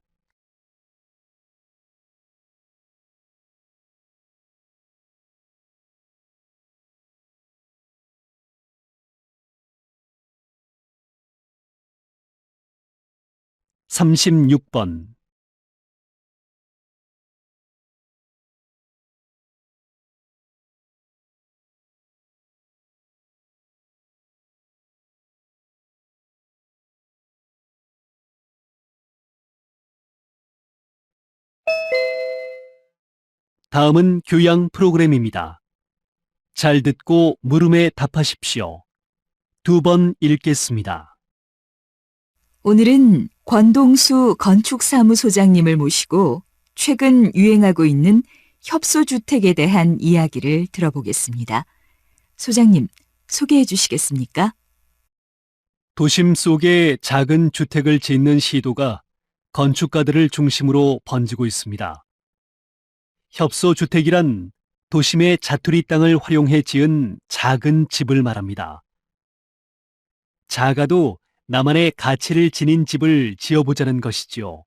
36번 다음은 교양 프로그램입니다. 잘 듣고 물음에 답하십시오. 2번 읽겠습니다. 오늘은 권동수 건축사무소장님을 모시고 최근 유행하고 있는 협소주택에 대한 이야기를 들어보겠습니다. 소장님, 소개해 주시겠습니까? 도심 속에 작은 주택을 짓는 시도가 건축가들을 중심으로 번지고 있습니다. 협소주택이란 도심의 자투리 땅을 활용해 지은 작은 집을 말합니다. 작아도 나만의 가치를 지닌 집을 지어보자는 것이지요.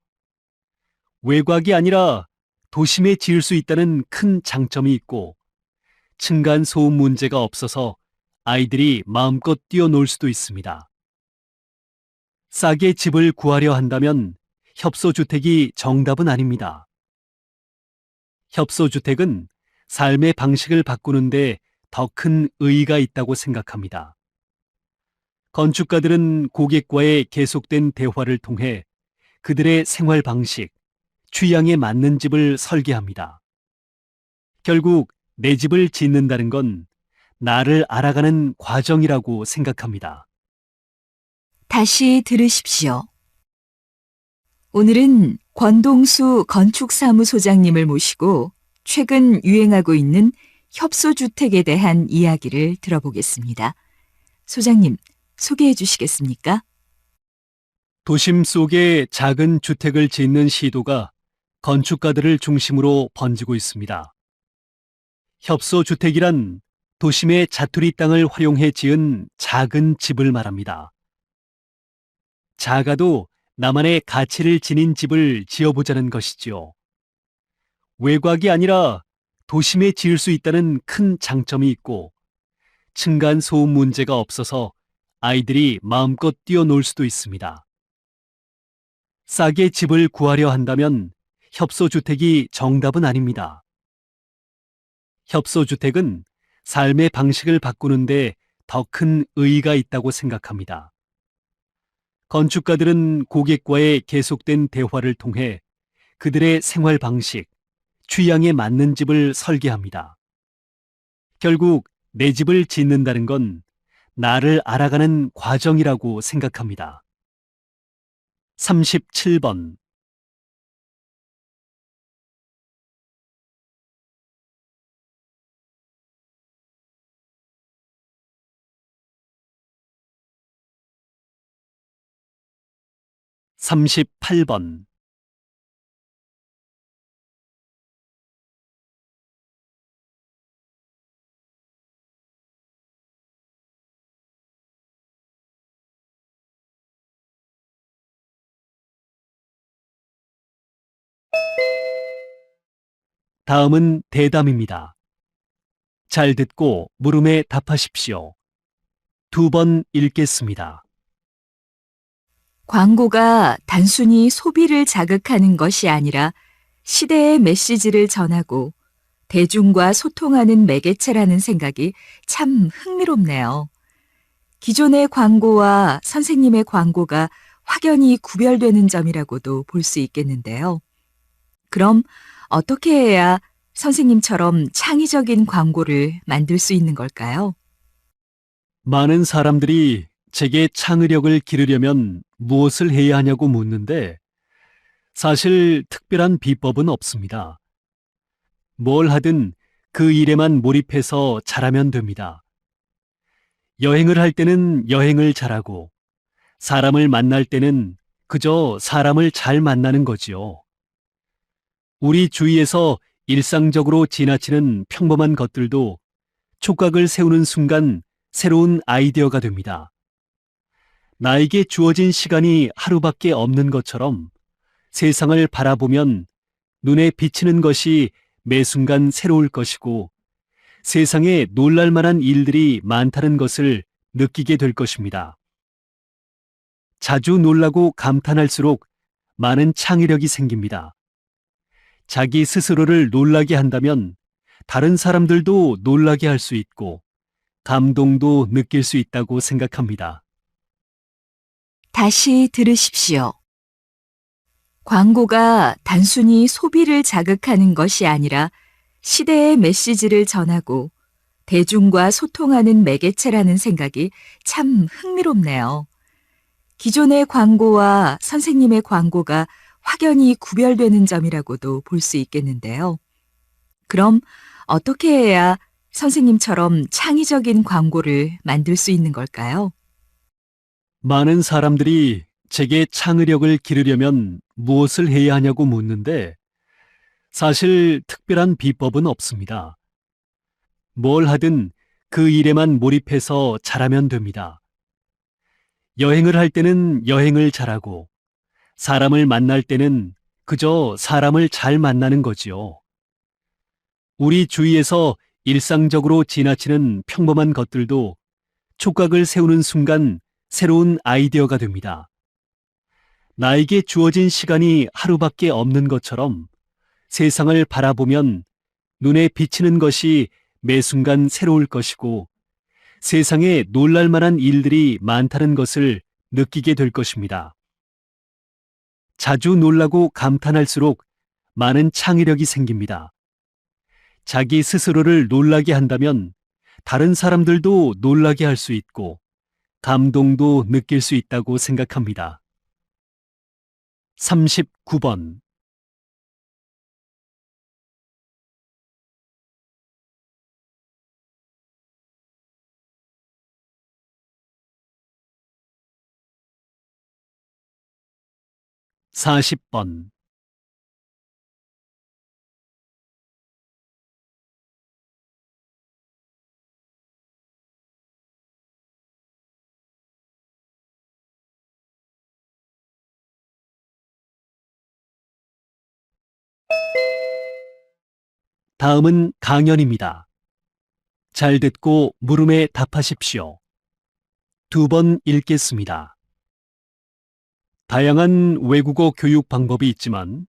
외곽이 아니라 도심에 지을 수 있다는 큰 장점이 있고 층간 소음 문제가 없어서 아이들이 마음껏 뛰어놀 수도 있습니다. 싸게 집을 구하려 한다면 협소주택이 정답은 아닙니다. 협소주택은 삶의 방식을 바꾸는데 더 큰 의의가 있다고 생각합니다. 건축가들은 고객과의 계속된 대화를 통해 그들의 생활 방식, 취향에 맞는 집을 설계합니다. 결국 내 집을 짓는다는 건 나를 알아가는 과정이라고 생각합니다. 다시 들으십시오. 오늘은 권동수 건축사무소장님을 모시고 최근 유행하고 있는 협소주택에 대한 이야기를 들어보겠습니다. 소장님, 소개해 주시겠습니까? 도심 속에 작은 주택을 짓는 시도가 건축가들을 중심으로 번지고 있습니다. 협소주택이란 도심의 자투리 땅을 활용해 지은 작은 집을 말합니다. 작아도 나만의 가치를 지닌 집을 지어보자는 것이지요. 외곽이 아니라 도심에 지을 수 있다는 큰 장점이 있고 층간 소음 문제가 없어서 아이들이 마음껏 뛰어놀 수도 있습니다. 싸게 집을 구하려 한다면 협소주택이 정답은 아닙니다. 협소주택은 삶의 방식을 바꾸는데 더 큰 의의가 있다고 생각합니다. 건축가들은 고객과의 계속된 대화를 통해 그들의 생활 방식, 취향에 맞는 집을 설계합니다. 결국 내 집을 짓는다는 건 나를 알아가는 과정이라고 생각합니다. 37번. 38번. '다음은 대담입니다. 잘 듣고 물음에 답하십시오. 2번 읽겠습니다. 광고가 단순히 소비를 자극하는 것이 아니라 시대의 메시지를 전하고 대중과 소통하는 매개체라는 생각이 참 흥미롭네요. 기존의 광고와 선생님의 광고가 확연히 구별되는 점이라고도 볼 수 있겠는데요. 그럼 어떻게 해야 선생님처럼 창의적인 광고를 만들 수 있는 걸까요? 많은 사람들이 제게 창의력을 기르려면 무엇을 해야 하냐고 묻는데 사실 특별한 비법은 없습니다. 뭘 하든 그 일에만 몰입해서 잘하면 됩니다. 여행을 할 때는 여행을 잘하고 사람을 만날 때는 그저 사람을 잘 만나는 거지요. 우리 주위에서 일상적으로 지나치는 평범한 것들도 촉각을 세우는 순간 새로운 아이디어가 됩니다. 나에게 주어진 시간이 하루밖에 없는 것처럼 세상을 바라보면 눈에 비치는 것이 매 순간 새로울 것이고 세상에 놀랄 만한 일들이 많다는 것을 느끼게 될 것입니다. 자주 놀라고 감탄할수록 많은 창의력이 생깁니다. 자기 스스로를 놀라게 한다면 다른 사람들도 놀라게 할 수 있고 감동도 느낄 수 있다고 생각합니다. 다시 들으십시오. 광고가 단순히 소비를 자극하는 것이 아니라 시대의 메시지를 전하고 대중과 소통하는 매개체라는 생각이 참 흥미롭네요. 기존의 광고와 선생님의 광고가 확연히 구별되는 점이라고도 볼 수 있겠는데요. 그럼 어떻게 해야 선생님처럼 창의적인 광고를 만들 수 있는 걸까요? 많은 사람들이 제게 창의력을 기르려면 무엇을 해야 하냐고 묻는데 사실 특별한 비법은 없습니다. 뭘 하든 그 일에만 몰입해서 잘하면 됩니다. 여행을 할 때는 여행을 잘하고 사람을 만날 때는 그저 사람을 잘 만나는 거지요. 우리 주위에서 일상적으로 지나치는 평범한 것들도 촉각을 세우는 순간 새로운 아이디어가 됩니다. 나에게 주어진 시간이 하루밖에 없는 것처럼 세상을 바라보면 눈에 비치는 것이 매 순간 새로울 것이고 세상에 놀랄 만한 일들이 많다는 것을 느끼게 될 것입니다. 자주 놀라고 감탄할수록 많은 창의력이 생깁니다. 자기 스스로를 놀라게 한다면 다른 사람들도 놀라게 할 수 있고 감동도 느낄 수 있다고 생각합니다. 39번. 40번. '다음은 강연입니다. 잘 듣고 물음에 답하십시오. 2번 읽겠습니다. 다양한 외국어 교육 방법이 있지만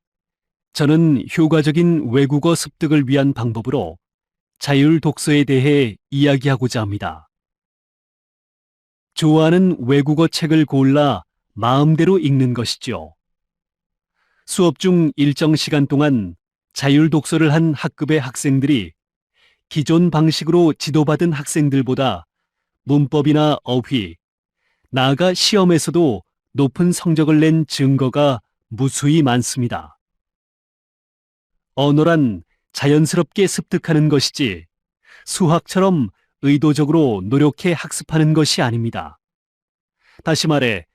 저는 효과적인 외국어 습득을 위한 방법으로 자율 독서에 대해 이야기하고자 합니다. 좋아하는 외국어 책을 골라 마음대로 읽는 것이죠. 수업 중 일정 시간 동안 자율 독서를 한 학급의 학생들이 기존 방식으로 지도받은 학생들보다 문법이나 어휘, 나아가 시험에서도 높은 성적을 낸 증거가 무수히 많습니다. 언어란 자연스럽게 습득하는 것이지 수학처럼 의도적으로 노력해 학습하는 것이 아닙니다. 다시 말해,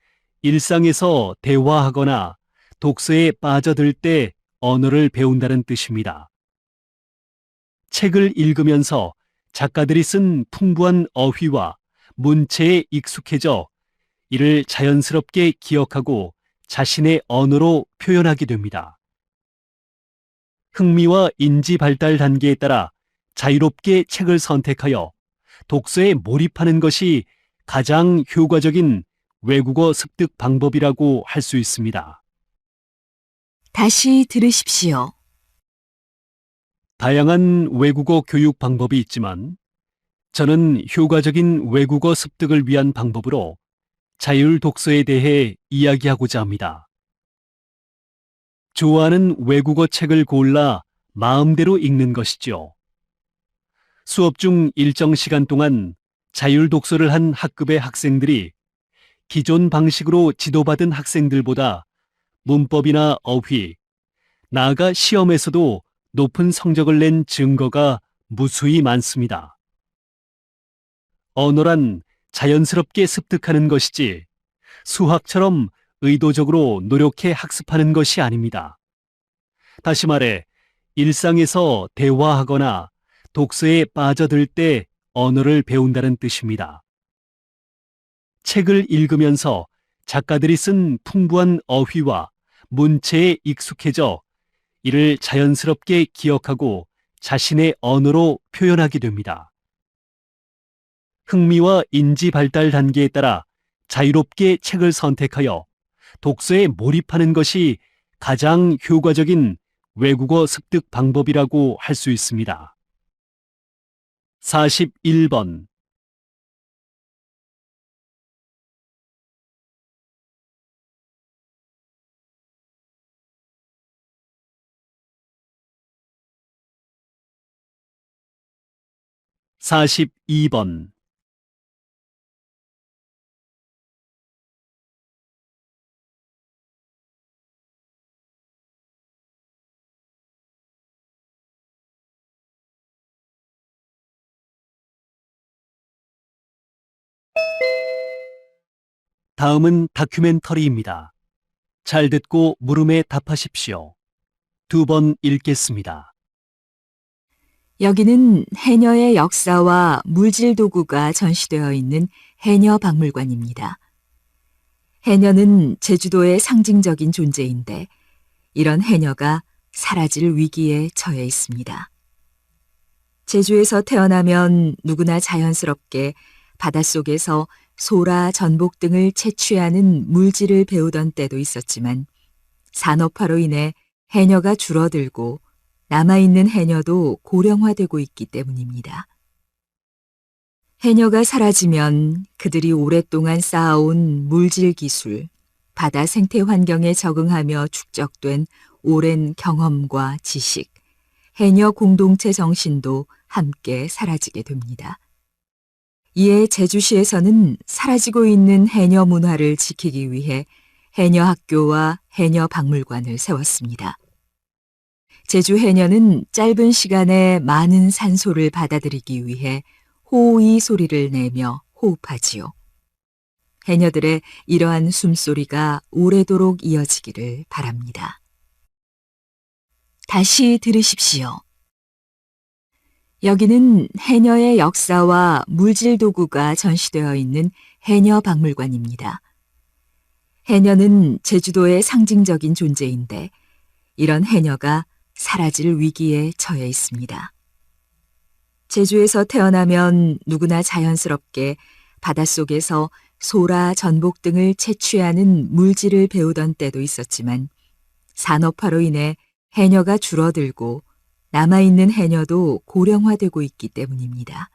일상에서 대화하거나 독서에 빠져들 때 언어를 배운다는 뜻입니다. 책을 읽으면서 작가들이 쓴 풍부한 어휘와 문체에 익숙해져 이를 자연스럽게 기억하고 자신의 언어로 표현하게 됩니다. 흥미와 인지 발달 단계에 따라 자유롭게 책을 선택하여 독서에 몰입하는 것이 가장 효과적인 외국어 습득 방법이라고 할 수 있습니다. 다시 들으십시오. 다양한 외국어 교육 방법이 있지만 저는 효과적인 외국어 습득을 위한 방법으로 자율 독서에 대해 이야기하고자 합니다. 좋아하는 외국어 책을 골라 마음대로 읽는 것이죠. 수업 중 일정 시간 동안 자율 독서를 한 학급의 학생들이 기존 방식으로 지도받은 학생들보다 문법이나 어휘, 나아가 시험에서도 높은 성적을 낸 증거가 무수히 많습니다. 언어란 자연스럽게 습득하는 것이지 수학처럼 의도적으로 노력해 학습하는 것이 아닙니다. 다시 말해, 일상에서 대화하거나 독서에 빠져들 때 언어를 배운다는 뜻입니다. 책을 읽으면서 작가들이 쓴 풍부한 어휘와 문체에 익숙해져 이를 자연스럽게 기억하고 자신의 언어로 표현하게 됩니다. 흥미와 인지 발달 단계에 따라 자유롭게 책을 선택하여 독서에 몰입하는 것이 가장 효과적인 외국어 습득 방법이라고 할 수 있습니다. 41번. 42번. 다음은 다큐멘터리입니다. 잘 듣고 물음에 답하십시오. 2번 읽겠습니다. 여기는 해녀의 역사와 물질 도구가 전시되어 있는 해녀 박물관입니다. 해녀는 제주도의 상징적인 존재인데 이런 해녀가 사라질 위기에 처해 있습니다. 제주에서 태어나면 누구나 자연스럽게 바닷속에서 소라, 전복 등을 채취하는 물질을 배우던 때도 있었지만 산업화로 인해 해녀가 줄어들고 남아있는 해녀도 고령화되고 있기 때문입니다. 해녀가 사라지면 그들이 오랫동안 쌓아온 물질 기술, 바다 생태 환경에 적응하며 축적된 오랜 경험과 지식, 해녀 공동체 정신도 함께 사라지게 됩니다. 이에 제주시에서는 사라지고 있는 해녀 문화를 지키기 위해 해녀 학교와 해녀 박물관을 세웠습니다. 제주 해녀는 짧은 시간에 많은 산소를 받아들이기 위해 호의 소리를 내며 호흡하지요. 해녀들의 이러한 숨소리가 오래도록 이어지기를 바랍니다. 다시 들으십시오. 여기는 해녀의 역사와 물질 도구가 전시되어 있는 해녀 박물관입니다. 해녀는 제주도의 상징적인 존재인데 이런 해녀가 사라질 위기에 처해 있습니다. 제주에서 태어나면 누구나 자연스럽게 바닷속에서 소라, 전복 등을 채취하는 물질을 배우던 때도 있었지만 산업화로 인해 해녀가 줄어들고 남아있는 해녀도 고령화되고 있기 때문입니다.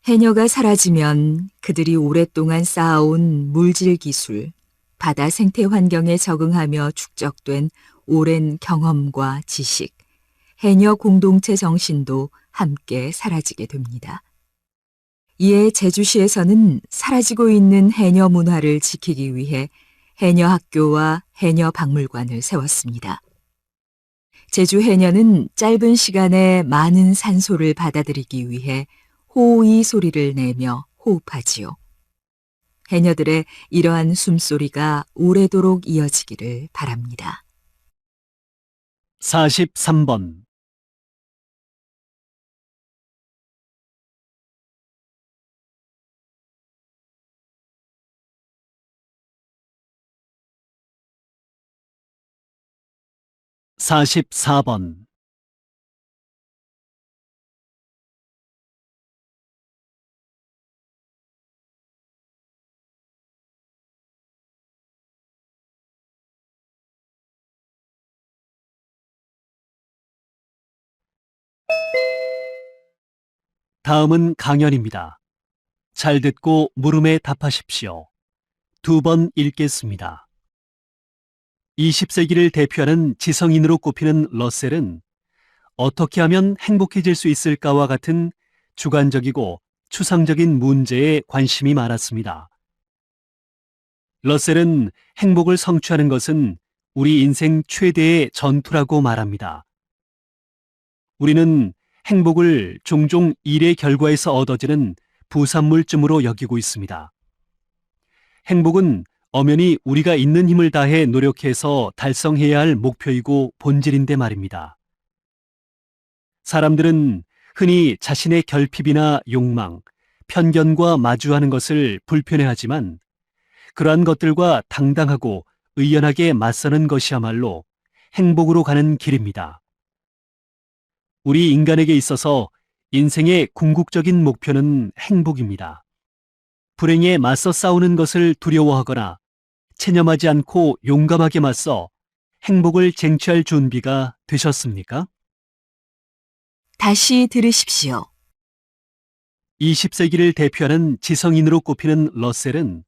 해녀가 사라지면 그들이 오랫동안 쌓아온 물질 기술, 바다 생태 환경에 적응하며 축적된 오랜 경험과 지식, 해녀 공동체 정신도 함께 사라지게 됩니다. 이에 제주시에서는 사라지고 있는 해녀 문화를 지키기 위해 해녀 학교와 해녀 박물관을 세웠습니다. 제주 해녀는 짧은 시간에 많은 산소를 받아들이기 위해 호의 소리를 내며 호흡하지요. 해녀들의 이러한 숨소리가 오래도록 이어지기를 바랍니다. 43번. 사십사 번. 다음은 강연입니다. 잘 듣고 물음에 답하십시오. 2번 읽겠습니다. 20세기를 대표하는 지성인으로 꼽히는 러셀은 어떻게 하면 행복해질 수 있을까와 같은 주관적이고 추상적인 문제에 관심이 많았습니다. 러셀은 행복을 성취하는 것은 우리 인생 최대의 전투라고 말합니다. 우리는 행복을 종종 일의 결과에서 얻어지는 부산물쯤으로 여기고 있습니다. 행복은 엄연히 우리가 있는 힘을 다해 노력해서 달성해야 할 목표이고 본질인데 말입니다. 사람들은 흔히 자신의 결핍이나 욕망, 편견과 마주하는 것을 불편해하지만 그러한 것들과 당당하고 의연하게 맞서는 것이야말로 행복으로 가는 길입니다. 우리 인간에게 있어서 인생의 궁극적인 목표는 행복입니다. 불행에 맞서 싸우는 것을 두려워하거나 체념하지 않고 용감하게 맞서 행복을 쟁취할 준비가 되셨습니까? 다시 들으십시오. 20세기를 대표하는 지성인으로 꼽히는 러셀은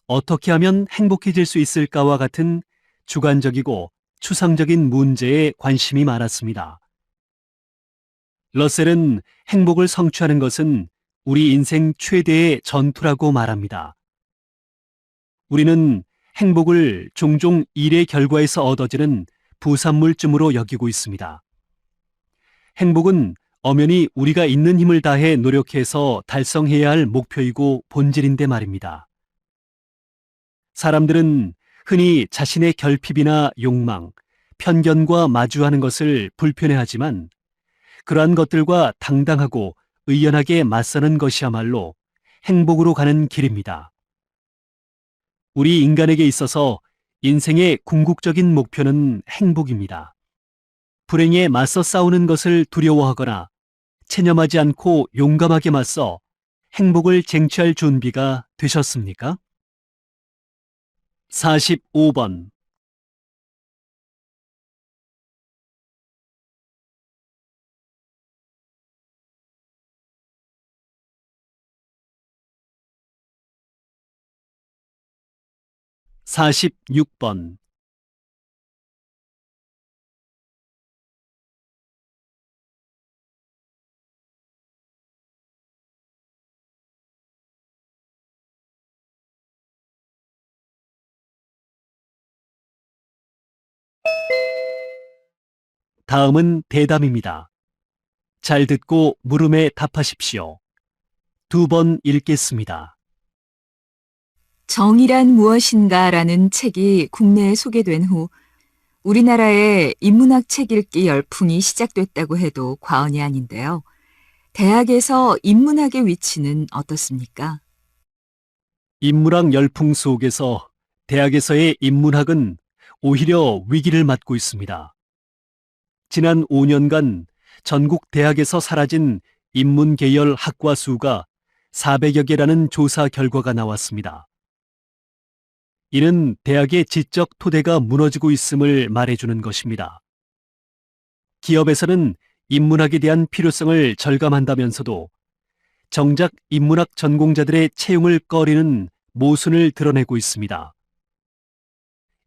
어떻게 하면 행복해질 수 있을까와 같은 주관적이고 추상적인 문제에 관심이 많았습니다. 러셀은 행복을 성취하는 것은 우리 인생 최대의 전투라고 말합니다. 우리는 행복을 종종 일의 결과에서 얻어지는 부산물쯤으로 여기고 있습니다. 행복은 엄연히 우리가 있는 힘을 다해 노력해서 달성해야 할 목표이고 본질인데 말입니다. 사람들은 흔히 자신의 결핍이나 욕망, 편견과 마주하는 것을 불편해하지만 그러한 것들과 당당하고 의연하게 맞서는 것이야말로 행복으로 가는 길입니다. 우리 인간에게 있어서 인생의 궁극적인 목표는 행복입니다. 불행에 맞서 싸우는 것을 두려워하거나 체념하지 않고 용감하게 맞서 행복을 쟁취할 준비가 되셨습니까? 45번. 사십육 번. 다음은 대담입니다. 잘 듣고 물음에 답하십시오. 2번 읽겠습니다. 정의란 무엇인가라는 책이 국내에 소개된 후 우리나라에 인문학 책 읽기 열풍이 시작됐다고 해도 과언이 아닌데요. 대학에서 인문학의 위치는 어떻습니까? 인문학 열풍 속에서 대학에서의 인문학은 오히려 위기를 맞고 있습니다. 지난 5년간 전국 대학에서 사라진 인문 계열 학과 수가 400여 개라는 조사 결과가 나왔습니다. 이는 대학의 지적 토대가 무너지고 있음을 말해주는 것입니다. 기업에서는 인문학에 대한 필요성을 절감한다면서도 정작 인문학 전공자들의 채용을 꺼리는 모순을 드러내고 있습니다.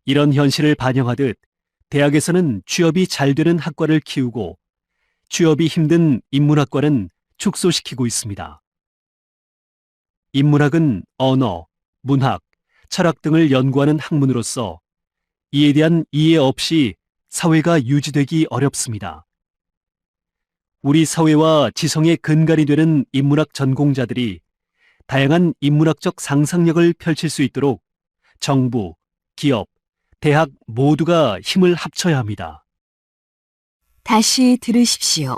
이런 현실을 반영하듯 대학에서는 취업이 잘 되는 학과를 키우고 취업이 힘든 인문학과는 축소시키고 있습니다. 인문학은 언어, 문학, 철학 등을 연구하는 학문으로서 이에 대한 이해 없이 사회가 유지되기 어렵습니다. 우리 사회와 지성의 근간이 되는 인문학 전공자들이 다양한 인문학적 상상력을 펼칠 수 있도록 정부, 기업, 대학 모두가 힘을 합쳐야 합니다. 다시 들으십시오.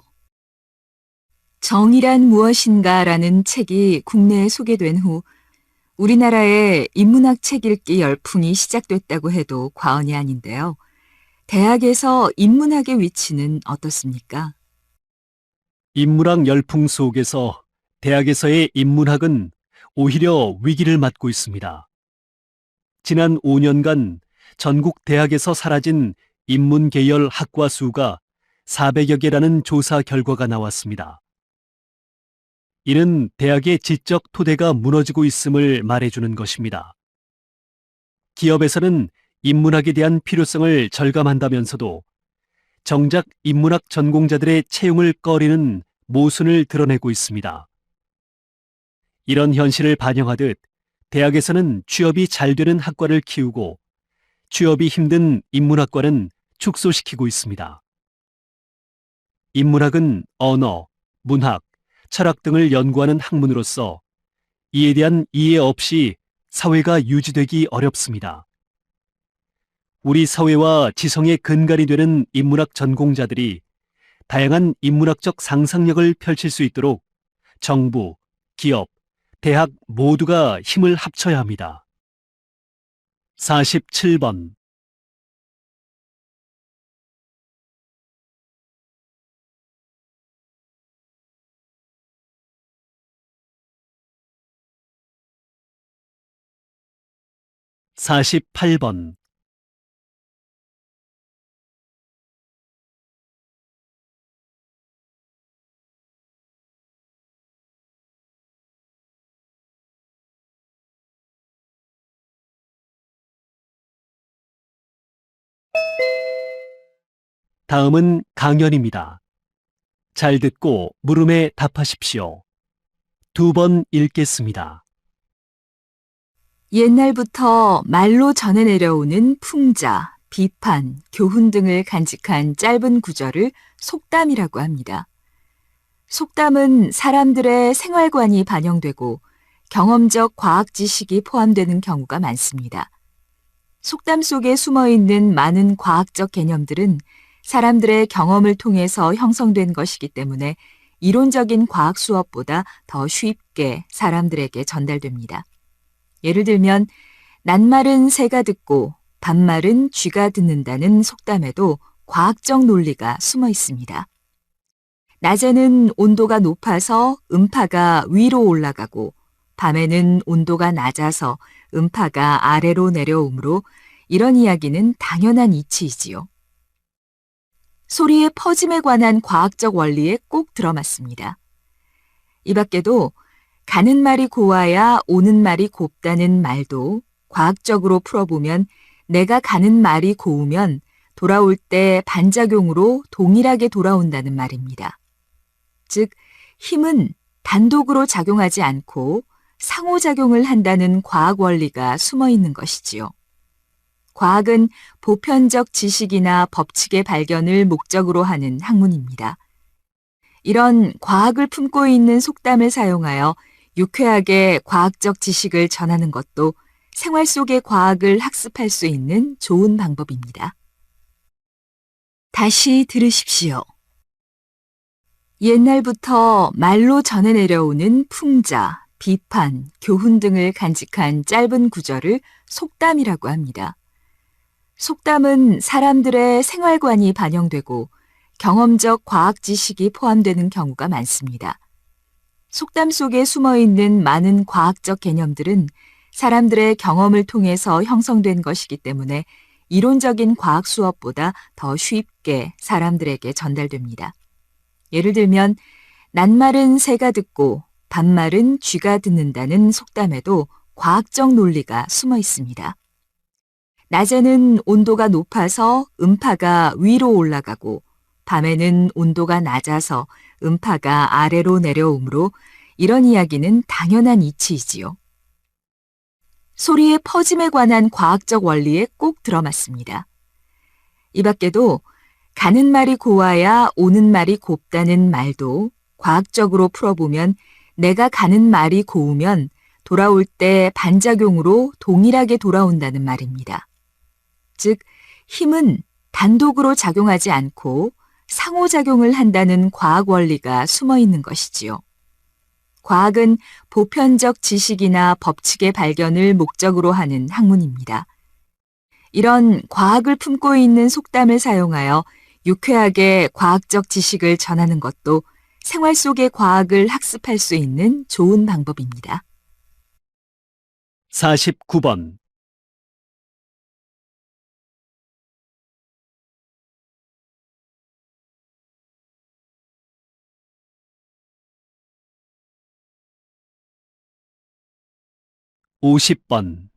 정의란 무엇인가라는 책이 국내에 소개된 후 우리나라에 인문학 책 읽기 열풍이 시작됐다고 해도 과언이 아닌데요. 대학에서 인문학의 위치는 어떻습니까? 인문학 열풍 속에서 대학에서의 인문학은 오히려 위기를 맞고 있습니다. 지난 5년간 전국 대학에서 사라진 인문 계열 학과 수가 400여 개라는 조사 결과가 나왔습니다. 이는 대학의 지적 토대가 무너지고 있음을 말해주는 것입니다. 기업에서는 인문학에 대한 필요성을 절감한다면서도 정작 인문학 전공자들의 채용을 꺼리는 모순을 드러내고 있습니다. 이런 현실을 반영하듯 대학에서는 취업이 잘 되는 학과를 키우고 취업이 힘든 인문학과는 축소시키고 있습니다. 인문학은 언어, 문학, 철학 등을 연구하는 학문으로서 이에 대한 이해 없이 사회가 유지되기 어렵습니다. 우리 사회와 지성의 근간이 되는 인문학 전공자들이 다양한 인문학적 상상력을 펼칠 수 있도록 정부, 기업, 대학 모두가 힘을 합쳐야 합니다. 47번 48번 다음은 강연입니다. 잘 듣고 물음에 답하십시오. 2번 읽겠습니다. 옛날부터 말로 전해 내려오는 풍자, 비판, 교훈 등을 간직한 짧은 구절을 속담이라고 합니다. 속담은 사람들의 생활관이 반영되고 경험적 과학 지식이 포함되는 경우가 많습니다. 속담 속에 숨어 있는 많은 과학적 개념들은 사람들의 경험을 통해서 형성된 것이기 때문에 이론적인 과학 수업보다 더 쉽게 사람들에게 전달됩니다. 예를 들면 낱말은 새가 듣고 반말은 쥐가 듣는다는 속담에도 과학적 논리가 숨어 있습니다. 낮에는 온도가 높아서 음파가 위로 올라가고 밤에는 온도가 낮아서 음파가 아래로 내려오므로 이런 이야기는 당연한 이치이지요. 소리의 퍼짐에 관한 과학적 원리에 꼭 들어맞습니다. 이 밖에도 가는 말이 고와야 오는 말이 곱다는 말도 과학적으로 풀어보면 내가 가는 말이 고우면 돌아올 때 반작용으로 동일하게 돌아온다는 말입니다. 즉, 힘은 단독으로 작용하지 않고 상호작용을 한다는 과학 원리가 숨어 있는 것이지요. 과학은 보편적 지식이나 법칙의 발견을 목적으로 하는 학문입니다. 이런 과학을 품고 있는 속담을 사용하여 유쾌하게 과학적 지식을 전하는 것도 생활 속의 과학을 학습할 수 있는 좋은 방법입니다. 다시 들으십시오. 옛날부터 말로 전해 내려오는 풍자, 비판, 교훈 등을 간직한 짧은 구절을 속담이라고 합니다. 속담은 사람들의 생활관이 반영되고 경험적 과학 지식이 포함되는 경우가 많습니다. 속담 속에 숨어 있는 많은 과학적 개념들은 사람들의 경험을 통해서 형성된 것이기 때문에 이론적인 과학 수업보다 더 쉽게 사람들에게 전달됩니다. 예를 들면 낱말은 새가 듣고 반말은 쥐가 듣는다는 속담에도 과학적 논리가 숨어 있습니다. 낮에는 온도가 높아서 음파가 위로 올라가고 밤에는 온도가 낮아서 음파가 아래로 내려오므로 이런 이야기는 당연한 이치이지요. 소리의 퍼짐에 관한 과학적 원리에 꼭 들어맞습니다. 이 밖에도 가는 말이 고와야 오는 말이 곱다는 말도 과학적으로 풀어보면 내가 가는 말이 고우면 돌아올 때 반작용으로 동일하게 돌아온다는 말입니다. 즉, 힘은 단독으로 작용하지 않고 상호작용을 한다는 과학 원리가 숨어 있는 것이지요. 과학은 보편적 지식이나 법칙의 발견을 목적으로 하는 학문입니다. 이런 과학을 품고 있는 속담을 사용하여 유쾌하게 과학적 지식을 전하는 것도 생활 속의 과학을 학습할 수 있는 좋은 방법입니다. 49번. (50번)